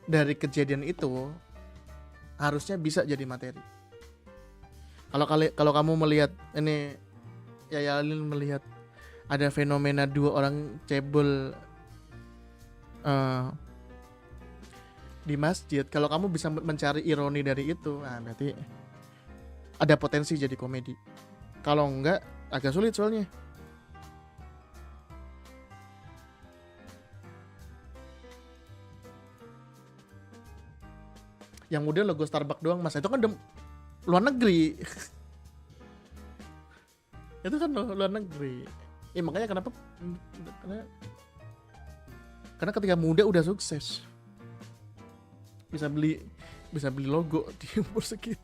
dari kejadian itu, harusnya bisa jadi materi. Kalau kamu melihat ini, ya Alin melihat ada fenomena 2 orang cebol di masjid, kalau kamu bisa mencari ironi dari itu, nah berarti ada potensi jadi komedi. Kalau enggak, agak sulit soalnya. Yang udah logo Starbucks doang mas, itu kan luar negeri. Itu kan luar negeri. Makanya kenapa? Karena ketika muda udah sukses, bisa beli logo di umur segitu.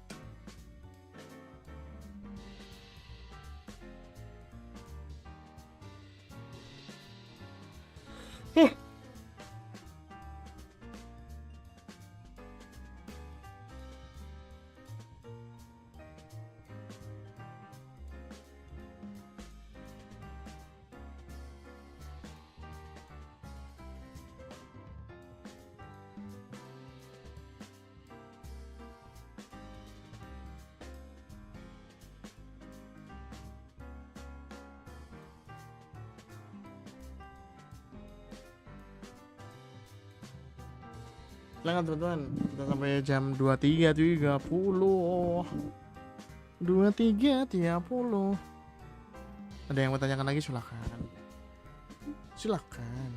Silakan teman-teman, kita sampai jam 23.30. 23.30. Ada yang mau tanyakan lagi, silakan. Silakan.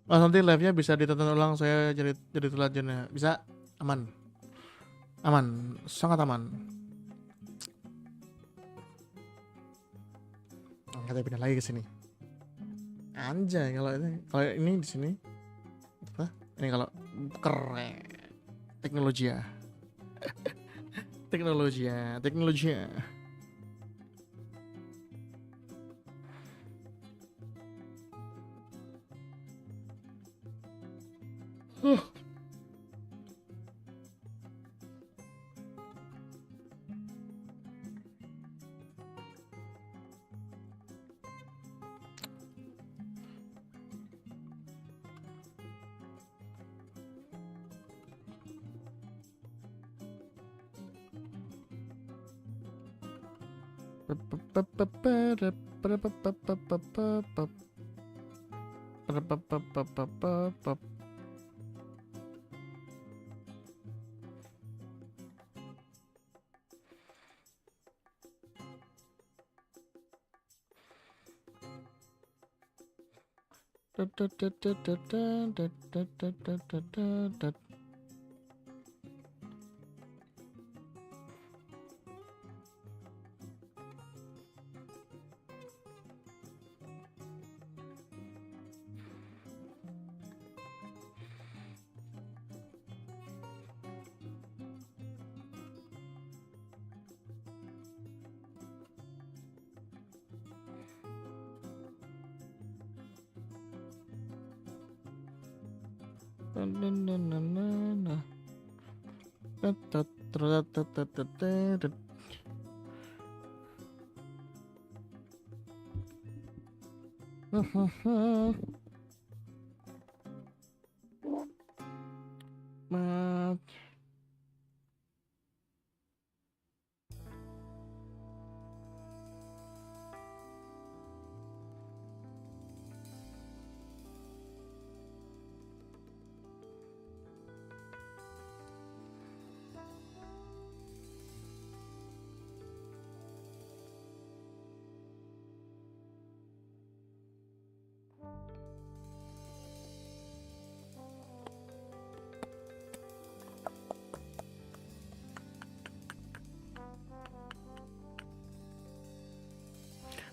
Oh, nanti live-nya bisa ditonton ulang, saya jadi teladan ya. Bisa, aman. Aman, sangat aman. Kita pindah lagi ke sini. Anjay, kalau ini di sini. Apa? Ini kalau keren. Teknologi ya. Teknologi ya.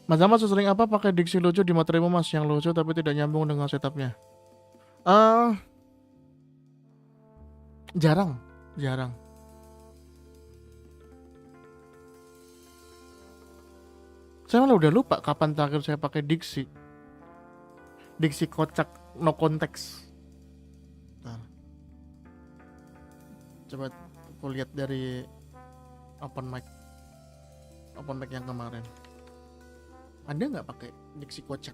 Mas Ahmad sesering apa pakai diksi lucu di materimu mas yang lucu tapi tidak nyambung dengan setupnya? Jarang. Saya malah udah lupa kapan terakhir saya pakai diksi kocak no konteks. Nah, coba aku lihat dari open mic yang kemarin. Ada nggak pakai diksi kocak?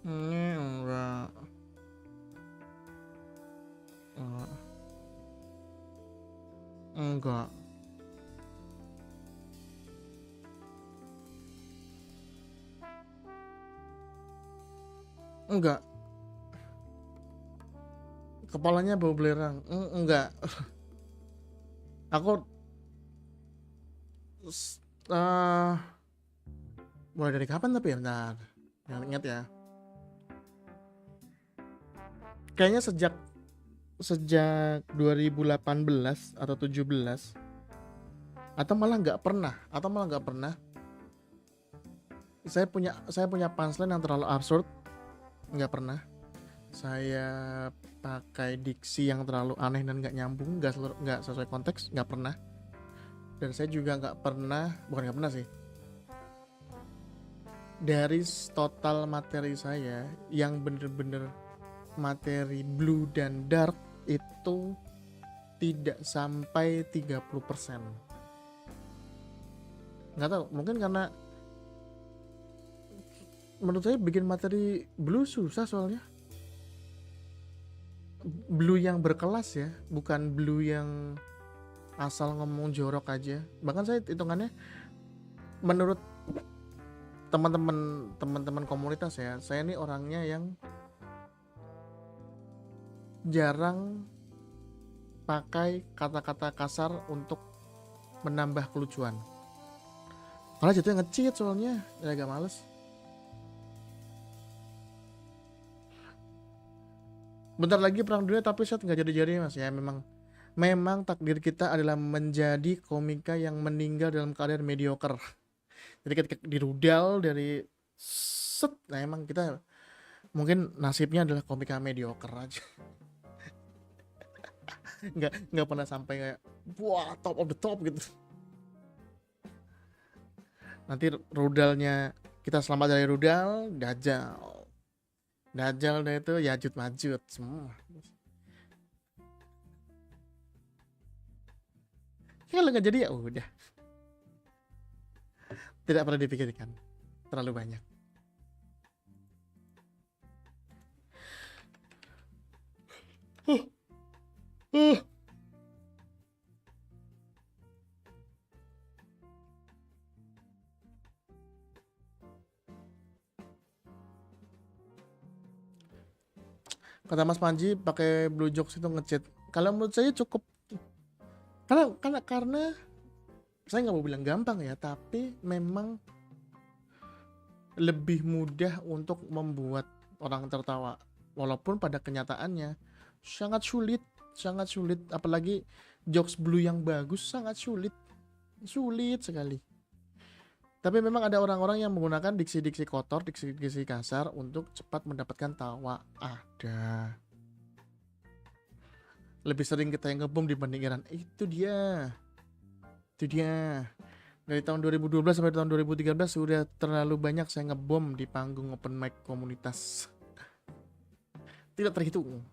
Ini enggak. Enggak. Enggak. Kepalanya bau belerang. Enggak. Aku mulai dari kapan tapi ya, bentar. Yang ingat ya. Kayaknya sejak 2018 atau 17 atau malah nggak pernah. Saya punya punchline yang terlalu absurd, nggak pernah. saya pakai diksi yang terlalu aneh dan nggak nyambung, nggak sesuai konteks, nggak pernah. Dan saya juga nggak pernah, bukan nggak pernah sih, dari total materi saya yang bener-bener materi blue dan dark itu tidak sampai 30%. Nggak tahu, mungkin karena menurut saya bikin materi blue susah, soalnya blue yang berkelas ya, bukan blue yang asal ngomong jorok aja. Bahkan saya hitungannya, menurut teman-teman komunitas ya, saya ini orangnya yang jarang pakai kata-kata kasar untuk menambah kelucuan, karena jatuhnya nge-cheat, soalnya ya agak males. Bentar lagi perang dunia, tapi set nggak jadi-jadi mas ya. Memang takdir kita adalah menjadi komika yang meninggal dalam keadaan mediocre. Jadi ketika dirudal dari set, nah emang kita mungkin nasibnya adalah komika mediocre aja. nggak pernah sampai kayak wah top of the top gitu. Nanti rudalnya, kita selamat dari rudal, Dajjal dah itu Yajud Majud semua. Kalau nggak jadi ya udah, tidak perlu dipikirkan terlalu banyak. Kata Mas Panji pakai Blue Jokes itu ngechat. Kalau menurut saya cukup, karena saya nggak mau bilang gampang ya, tapi memang lebih mudah untuk membuat orang tertawa, walaupun pada kenyataannya sangat sulit, apalagi jokes blue yang bagus sangat sulit sekali. Tapi memang ada orang-orang yang menggunakan diksi-diksi kotor, diksi-diksi kasar untuk cepat mendapatkan tawa. Ada. Lebih sering kita yang ngebom dibandingkan itu dia. Dari tahun 2012 sampai tahun 2013 sudah terlalu banyak saya ngebom di panggung open mic komunitas. Tidak terhitung.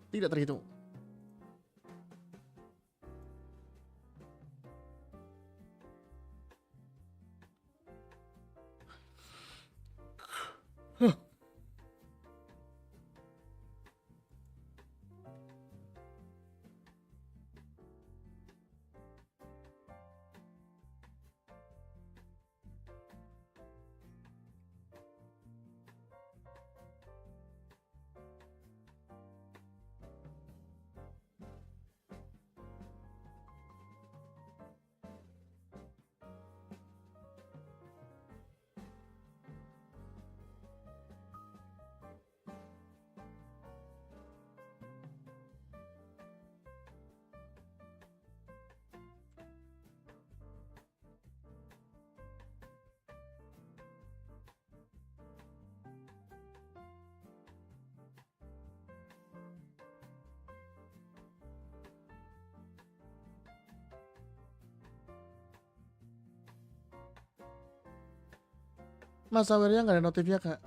Mas Awirnya nggak ada notifnya kak?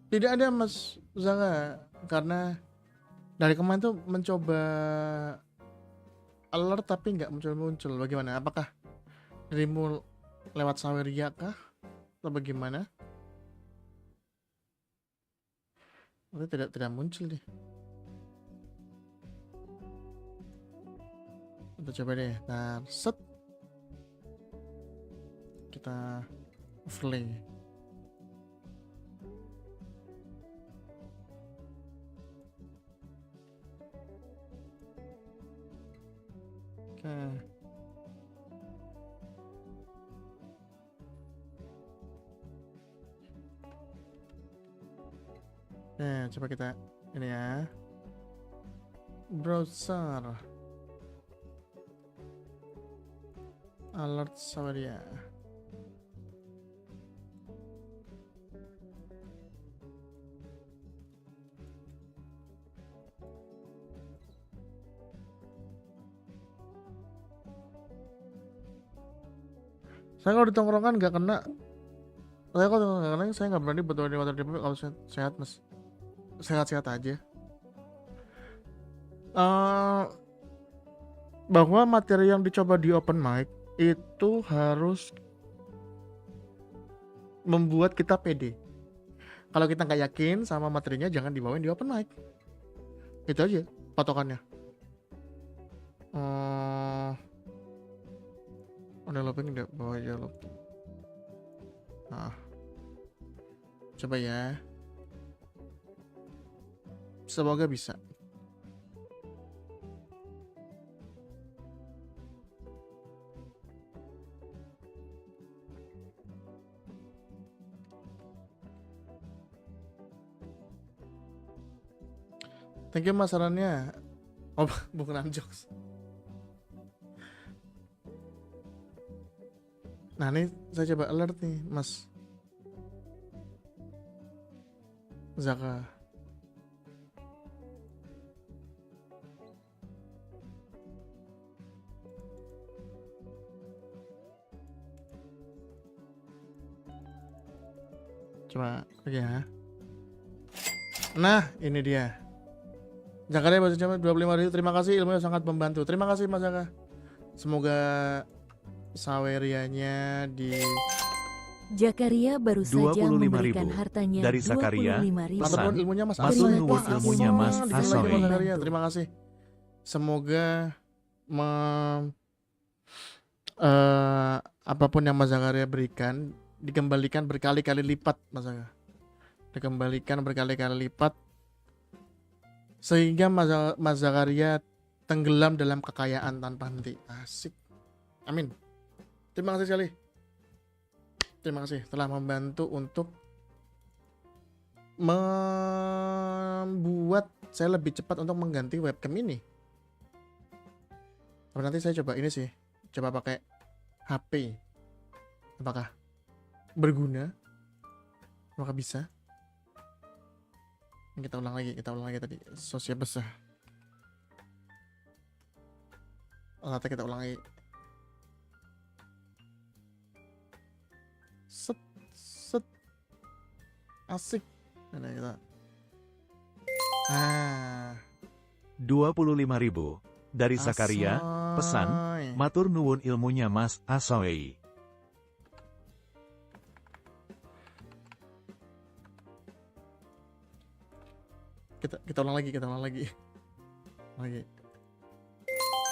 Tidak ada Mas Zanga, karena dari kemarin tuh mencoba alert tapi nggak muncul. Bagaimana? Apakah dirimu lewat Saweria kah? Atau bagaimana? Itu tidak muncul deh. Kita coba deh. Nah, set. Kita overlay. Oke. Nah, coba kita ini ya. Browser. Alert Saweria. Saya kalau di tongkrongan nggak kena. Saya kalau nggak kena, saya nggak berani buat di motor DP kalau sehat mas. Sehat-sehat aja. Eh, bahwa materi yang dicoba di open mic itu harus membuat kita pede. Kalau kita nggak yakin sama materinya, jangan dibawain di open mic. Itu aja patokannya. Udah lo pengen nggak bawa aja lo. Nah, coba ya. Semoga bisa. Thank you mas sarannya. Oh, bukan jokes. Nah ini saya coba alert nih mas Zaka. Coba lagi ya. Nah ini dia. Zakaria bahasa Jawa 25.000. Terima kasih, ilmunya sangat membantu. Terima kasih mas Zaka. Semoga sawerianya di Zakaria baru saja 25.000 memberikan hartanya dari Zakaria. 25.000. Matur nuwun ilmunya mas Matur Asoy. nuwun ilmunya mas Dikit lagi Asoy. mas Zakaria. Terima kasih. Semoga apapun yang mas Zakaria berikan dikembalikan berkali-kali lipat mas Zakaria. Dikembalikan berkali-kali lipat sehingga mas Zakaria tenggelam dalam kekayaan tanpa henti. Asik. Amin. Terima kasih sekali. Terima kasih telah membantu untuk membuat saya lebih cepat untuk mengganti webcam ini. Tapi nanti saya coba ini sih, coba pakai HP. Apakah berguna? Apakah bisa? Kita ulang lagi tadi sosial besar. Nanti kita ulang lagi. Set asik. Nah, kita 25.000 dari Zakaria. Pesan, matur nuwun ilmunya mas Asoy. kita ulang lagi.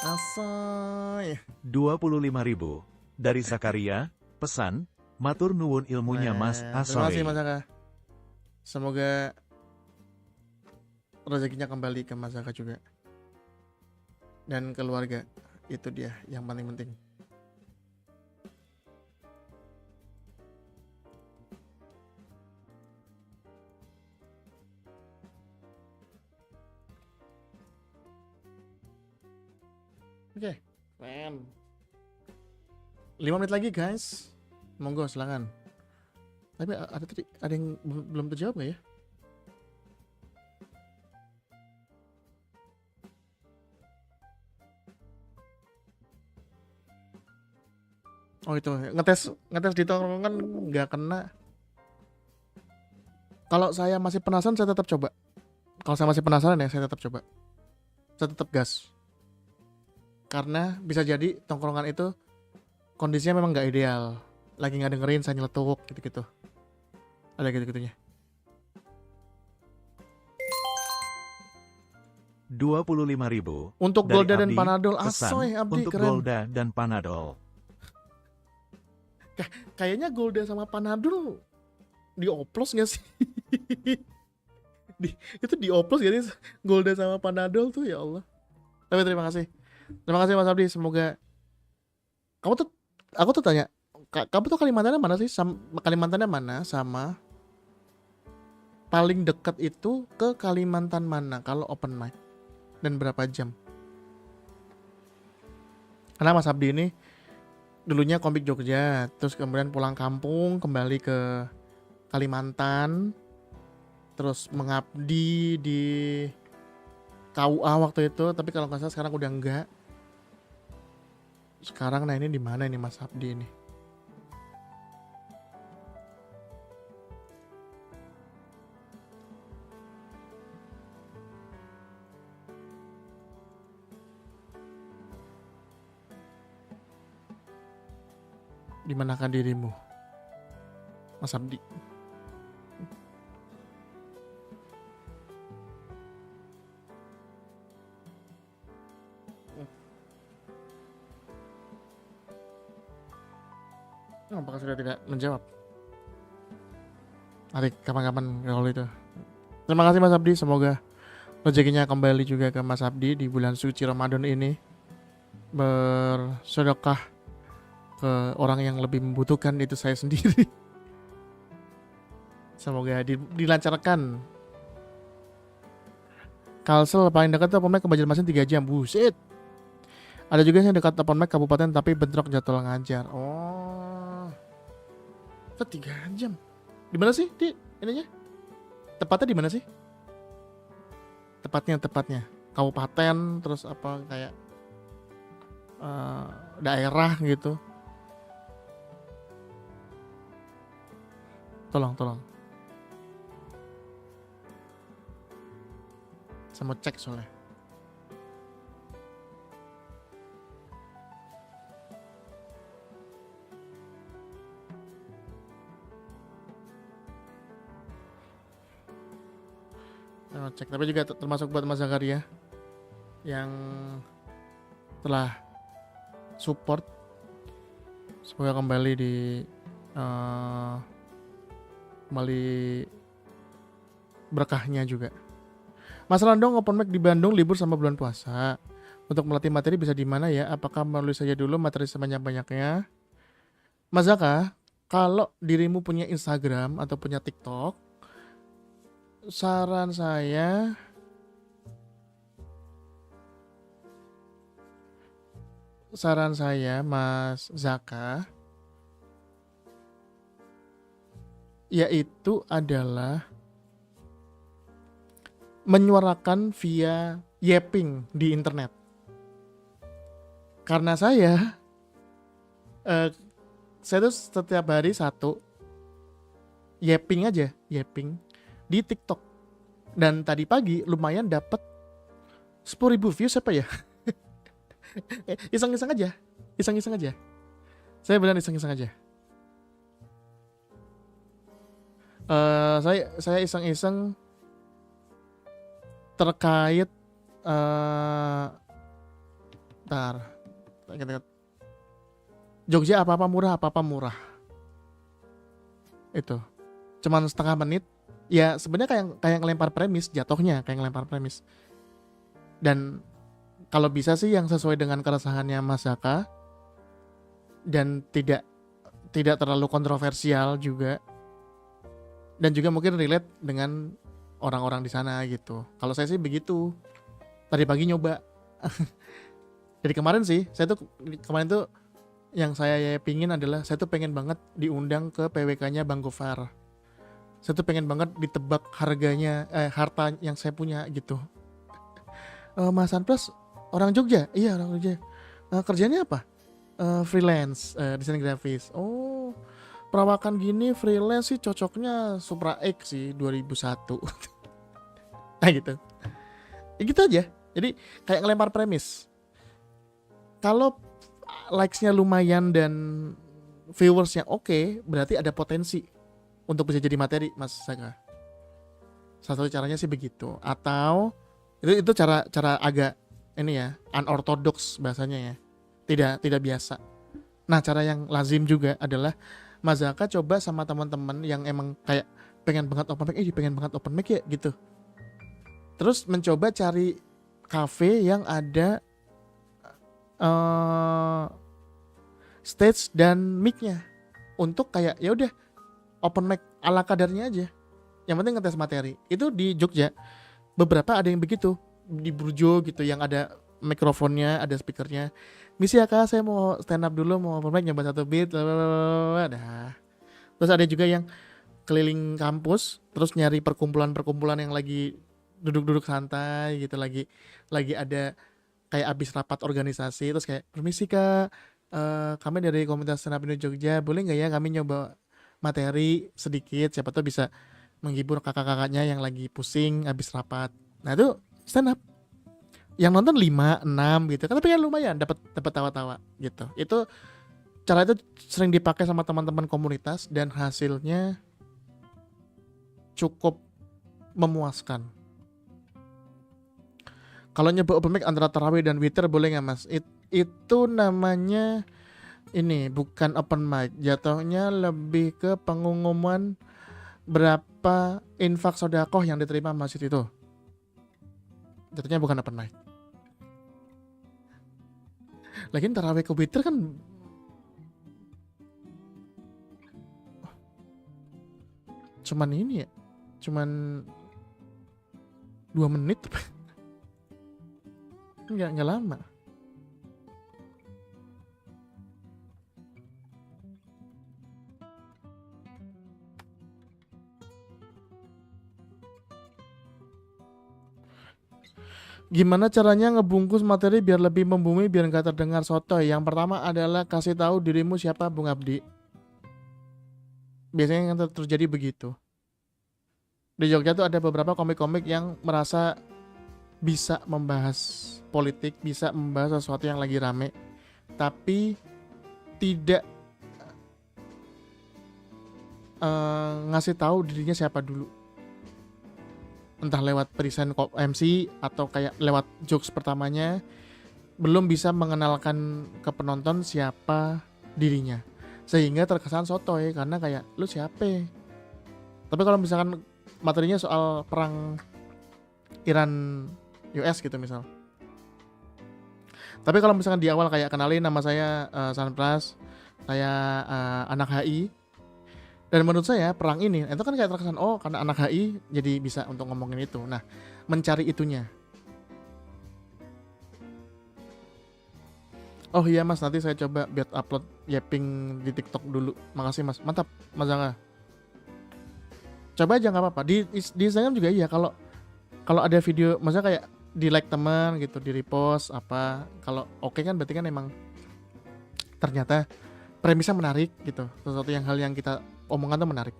Asoy. 25.000 dari Zakaria. Pesan, matur nuwun ilmunya mas Terima Asoy. kasih Mas Aka. Semoga rezekinya kembali ke Mas Aka juga. Dan keluarga. Itu dia yang paling penting. Oke, keren. 5 menit lagi guys. Monggo silakan. Tapi ada yang belum terjawab nggak ya? Oh itu ngetes di tongkrongan nggak kena. Kalau saya masih penasaran saya tetap coba. Kalau saya masih penasaran ya saya tetap coba. Saya tetap gas. Karena bisa jadi tongkrongan itu kondisinya memang nggak ideal. Lagi nggak dengerin saya nyeletuk gitu-gitu. Ada gitu-gitunya. 25.000 Untuk dari Golda dan Abdi. Panadol. Pesan, Asoy Abdi untuk keren. Golda dan Panadol. Kayaknya Golda sama Panadol dioplos gak sih? Itu dioplos gak sih Golda sama Panadol tuh, ya Allah. Tapi terima kasih Mas Abdi. Semoga aku tuh tanya, kamu tuh Kalimantannya mana sih? Kalimantannya mana sama paling dekat itu ke Kalimantan mana kalau open mic, dan berapa jam? Karena Mas Abdi ini dulunya komik Jogja, terus kemudian pulang kampung kembali ke Kalimantan, terus mengabdi di KUA waktu itu, tapi kalau nggak salah sekarang udah enggak. Sekarang nah ini di mana ini Mas Abdi ini? Di manakah dirimu, Mas Abdi? Apakah sudah tidak menjawab? Nanti kapan-kapan kalau itu. Terima kasih Mas Abdi, semoga rezekinya kembali juga ke Mas Abdi di bulan suci Ramadan ini, bersedekah ke orang yang lebih membutuhkan, itu saya sendiri. Semoga dilancarkan. Kalsel paling dekat tuh Open Mic ke Banjarmasin 3 jam. Buset. Ada juga yang dekat Open Mic kabupaten tapi bentrok jadwal ngajar. Oh. Itu 3 jam. Di mana sih di ininya? Tepatnya di mana sih? Tepatnya kabupaten terus apa kayak daerah gitu. Tolong. Saya mau cek soalnya. Saya mau cek, tapi juga termasuk buat Mas Zakaria yang telah support. Semoga kembali di kembali berkahnya juga. Mas Landong Open Mic di Bandung libur sama bulan puasa. Untuk melatih materi bisa di mana ya? Apakah menulis saja dulu materi sebanyak-banyaknya? Mas Zaka, kalau dirimu punya Instagram atau punya TikTok, saran saya Mas Zaka, yaitu adalah menyuarakan via yapping di internet. Karena saya tuh setiap hari satu yapping di TikTok. Dan tadi pagi lumayan dapat 10.000 views apa ya? Iseng-iseng aja. Saya benar iseng-iseng aja. Saya iseng-iseng terkait Jogja apa-apa murah. Itu. Cuman setengah menit. Ya sebenarnya kayak ngelempar premis, jatuhnya kayak ngelempar premis. Dan kalau bisa sih yang sesuai dengan keresahannya Mas Zaka dan tidak terlalu kontroversial juga. Dan juga mungkin relate dengan orang-orang di sana gitu. Kalau saya sih begitu. Tadi pagi nyoba. Jadi kemarin tuh yang saya pingin adalah saya tuh pengen banget diundang ke PWK-nya Bang Gofar. Saya tuh pengen banget ditebak harganya, harta yang saya punya gitu. Mas Anpras orang Jogja? Iya orang Jogja. Kerjanya apa? Freelance, desain grafis. Oh, perawakan gini freelance sih cocoknya Supra X sih 2001. Nah gitu. Ya gitu aja. Jadi kayak ngelempar premis. Kalau likes-nya lumayan dan viewers-nya oke, berarti ada potensi untuk bisa jadi materi, Mas Saka. Salah satu caranya sih begitu. Atau itu cara agak ini ya, unorthodox bahasanya ya. Tidak biasa. Nah, cara yang lazim juga adalah Mas Zaka coba sama teman-teman yang emang kayak pengen banget open mic ya gitu. Terus mencoba cari cafe yang ada stage dan mic-nya untuk kayak ya udah open mic ala kadarnya aja. Yang penting ngetes materi. Itu di Jogja beberapa ada yang begitu di Burjo gitu yang ada mikrofonnya, ada speakernya. Misi ya Kak, saya mau stand up dulu, mau open mic nyoba 1 beat. Dah. Terus ada juga yang keliling kampus terus nyari perkumpulan yang lagi duduk-duduk santai gitu, lagi ada kayak abis rapat organisasi terus kayak permisi Kak, kami dari komunitas stand up Indo Jogja, boleh nggak ya kami nyoba materi sedikit, siapa tahu bisa menghibur kakak-kakaknya yang lagi pusing abis rapat. Nah itu stand up yang nonton 5-6 gitu kan, tapi kan lumayan dapat tawa-tawa gitu. Itu cara itu sering dipakai sama teman-teman komunitas dan hasilnya cukup memuaskan. Kalau nyebut open mic antara tarawih dan witir boleh nggak mas? Itu namanya ini bukan open mic, jatuhnya lebih ke pengumuman berapa infak sodakoh yang diterima masjid itu. Jatuhnya bukan open mic. Lagian tarawih ke witir kan cuman ini ya, cuman 2 menit. Nggak lama. Gimana caranya ngebungkus materi biar lebih membumi biar nggak terdengar sotoy? Yang pertama adalah kasih tahu dirimu siapa Bung Abdi. Biasanya yang terjadi begitu. Di Jogja tuh ada beberapa komik-komik yang merasa bisa membahas politik, bisa membahas sesuatu yang lagi rame, tapi tidak ngasih tahu dirinya siapa dulu. Entah lewat present MC atau kayak lewat jokes pertamanya, belum bisa mengenalkan ke penonton siapa dirinya, sehingga terkesan sotoy karena kayak lu siapa. Tapi kalau misalkan materinya soal perang Iran US gitu misal, tapi kalau misalkan di awal kayak kenalin nama saya Sunpras, saya anak HI. Dan menurut saya perang ini itu kan kayak terkesan oh karena anak HI jadi bisa untuk ngomongin itu. Nah, mencari itunya. Oh iya mas, nanti saya coba buat upload yapping di TikTok dulu. Makasih mas, mantap mas Angga. Coba aja nggak apa-apa. Di Instagram juga iya, kalau ada video, maksudnya kayak di like teman gitu, di repost apa. Kalau oke kan berarti kan emang ternyata premisnya menarik gitu. Sesuatu yang hal yang kita omongan tuh menarik.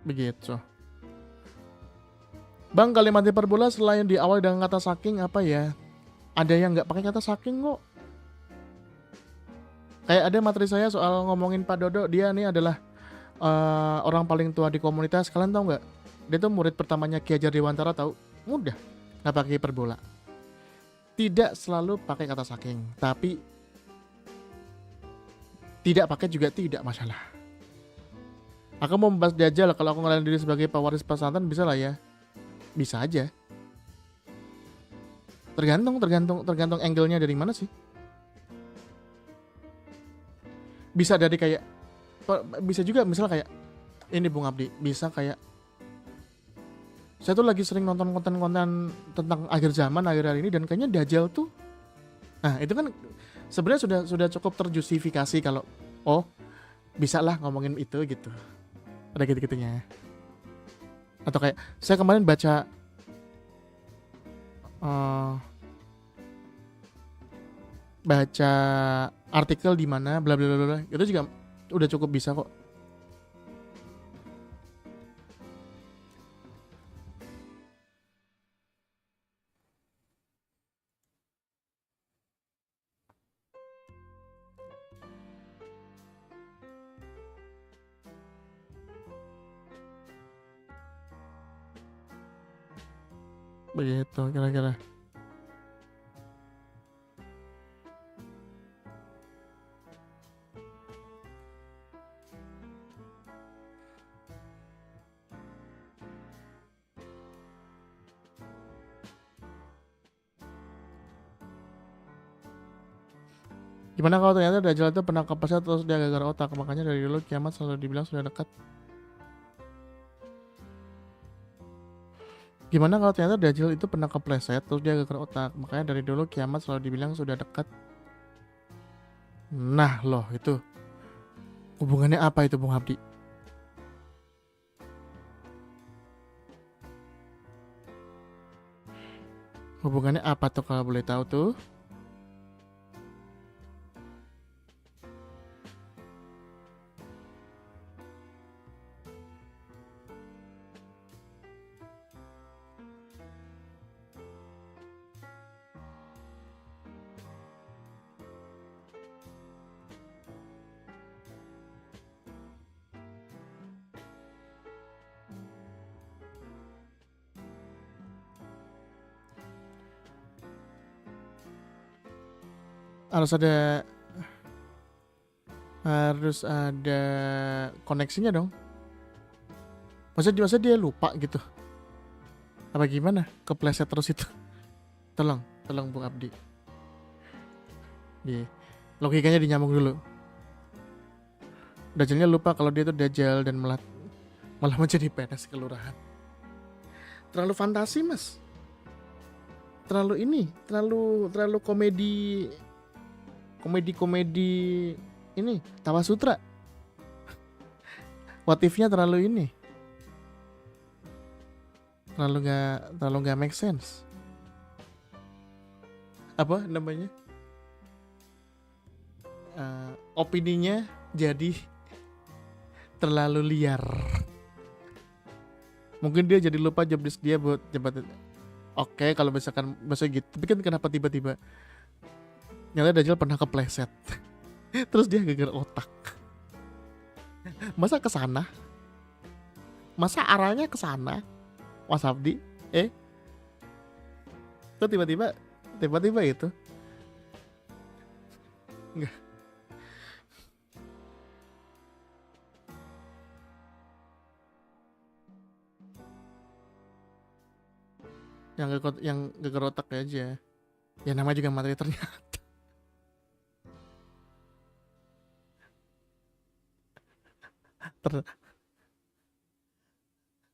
Begitu. Bang, kalimat hiperbola selain diawali dengan kata saking apa ya? Ada yang nggak pakai kata saking kok. Kayak ada materi saya soal ngomongin Pak Dodo, dia nih adalah orang paling tua di komunitas. Kalian tahu nggak? Dia tuh murid pertamanya Ki Hajar Dewantara, tahu? Mudah, nggak pakai hiperbola. Tidak selalu pakai kata saking, tapi tidak pakai juga tidak masalah. Aku mau membahas Dajjal, kalau aku ngelain diri sebagai pewaris pesantren bisa lah ya. Bisa aja. Tergantung angle-nya dari mana sih. Bisa dari kayak, bisa juga misalnya kayak ini Bung Abdi, bisa kayak saya tuh lagi sering nonton konten-konten tentang akhir zaman akhir hari ini dan kayaknya Dajjal tuh, nah itu kan sebenarnya sudah cukup terjustifikasi kalau oh bisa lah ngomongin itu gitu, ada gitu-gitunya. Atau kayak saya kemarin baca artikel di mana bla bla bla, itu juga udah cukup bisa kok. Begitu kira-kira. Gimana kalau ternyata Dajjal itu pernah kepleset terus dia gagal otak, makanya dari dulu kiamat selalu dibilang sudah dekat. Gimana kalau ternyata Dajjal itu pernah kepleset terus dia gagal otak, makanya dari dulu kiamat selalu dibilang sudah dekat. Nah loh, itu hubungannya apa itu Bung Abdi? Hubungannya apa tuh kalau boleh tahu tuh? harus ada koneksinya dong. Masa dia lupa gitu? Apa gimana? Kepleset terus itu. Tolong Bung Abdi. Logikanya dinyambung dulu. Dajalnya lupa kalau dia itu dajal dan malah menjadi PNS kelurahan. Terlalu fantasi, Mas. Terlalu komedi ini Tawa Sutra. What if-nya terlalu ini. Terlalu nggak make sense. Apa namanya? Opininya jadi terlalu liar. Mungkin dia jadi lupa job desk dia buat jabatan. Oke, kalau misalkan bahasa gitu. Tapi kan kenapa tiba-tiba nyata Dajjal pernah kepleset. Terus dia geger otak. Masa kesana? Masa arahnya kesana? Mas Abdi? Kok tiba-tiba itu? Enggak. Yang geger otak aja. Ya namanya juga materi ternyata.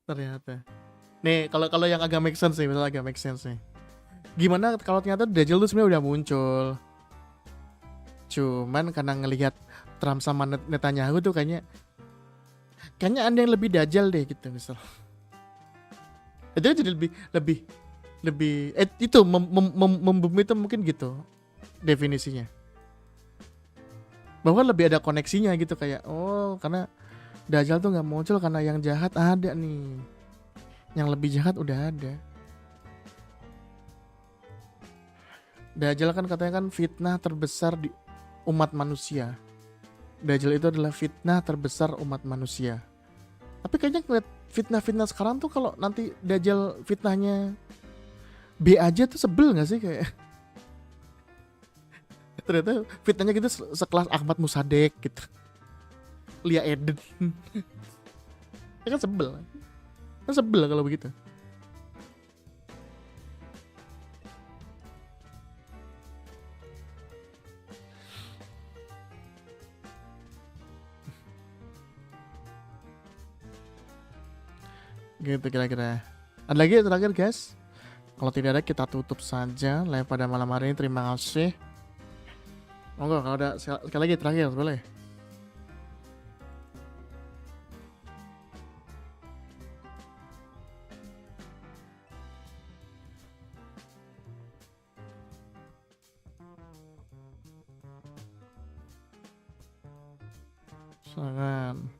Ternyata. Nih, kalau yang agak make sense nih, misalnya agak make sense nih. Gimana kalau ternyata Dajjal tuh sebenarnya udah muncul. Cuman karena ngelihat Trump sama Netanyahu tuh kayaknya ada yang lebih Dajjal deh gitu misal. Itu jadi lebih itu membumi itu mungkin gitu definisinya. Bahwa lebih ada koneksinya gitu kayak karena Dajjal tuh nggak muncul karena yang jahat ada nih. Yang lebih jahat udah ada. Dajjal kan katanya kan fitnah terbesar di umat manusia. Dajjal itu adalah fitnah terbesar umat manusia. Tapi kayaknya ngeliat fitnah-fitnah sekarang tuh kalau nanti Dajjal fitnahnya B aja tuh sebel gak sih kayak. Ternyata fitnahnya gitu sekelas Ahmad Musadek gitu. Lia Eden. Ya kan sebel. Kan sebel kalau begitu. Gitu kira-kira. Ada lagi terakhir guys? Kalau tidak ada kita tutup saja live pada malam hari ini. Terima kasih. Enggak, kalau ada sekali lagi terakhir boleh. Silakan.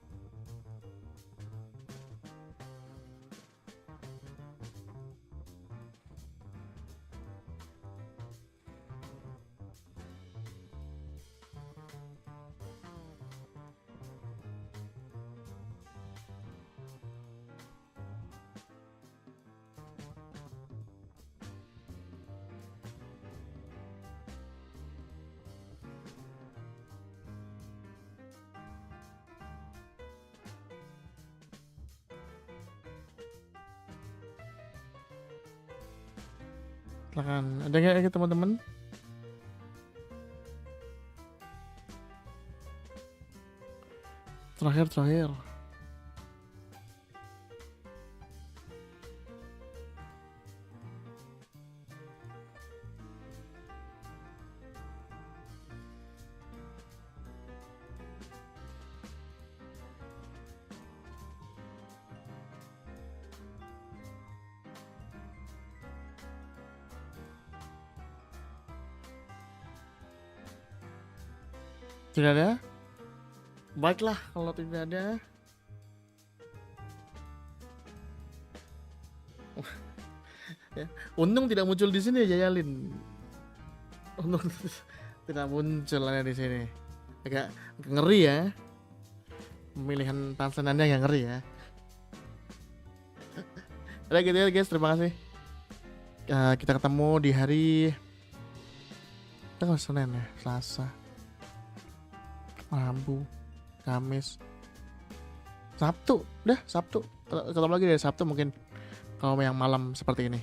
Silakan. Ada nggak ya teman-teman? Terakhir. Tidak ada? Baiklah kalau tidak ada. Ya, untung tidak muncul di sini ya Yalin. Untung tidak muncul ada di sini. Agak ngeri ya. Pemilihan pansen Anda yang ngeri ya. Udah gitu ya guys, terima kasih. Kita ketemu di hari Tanggal Senin ya, Selasa, Rabu, Kamis, Sabtu. Dah, Sabtu. Ketemu lagi dari Sabtu mungkin kalau yang malam seperti ini.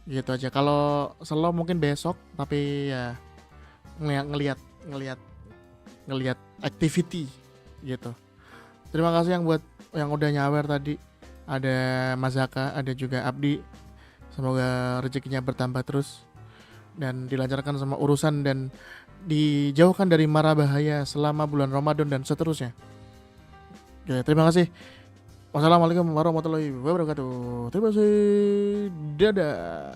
Gitu aja. Kalau slow mungkin besok, tapi ya ngelihat activity gitu. Terima kasih yang buat yang udah nyawer tadi. Ada Mazaka, ada juga Abdi. Semoga rezekinya bertambah terus dan dilancarkan sama urusan dan dijauhkan dari mara bahaya selama bulan Ramadan dan seterusnya. Oke, terima kasih. Wassalamualaikum warahmatullahi wabarakatuh. Terima kasih. Dadah.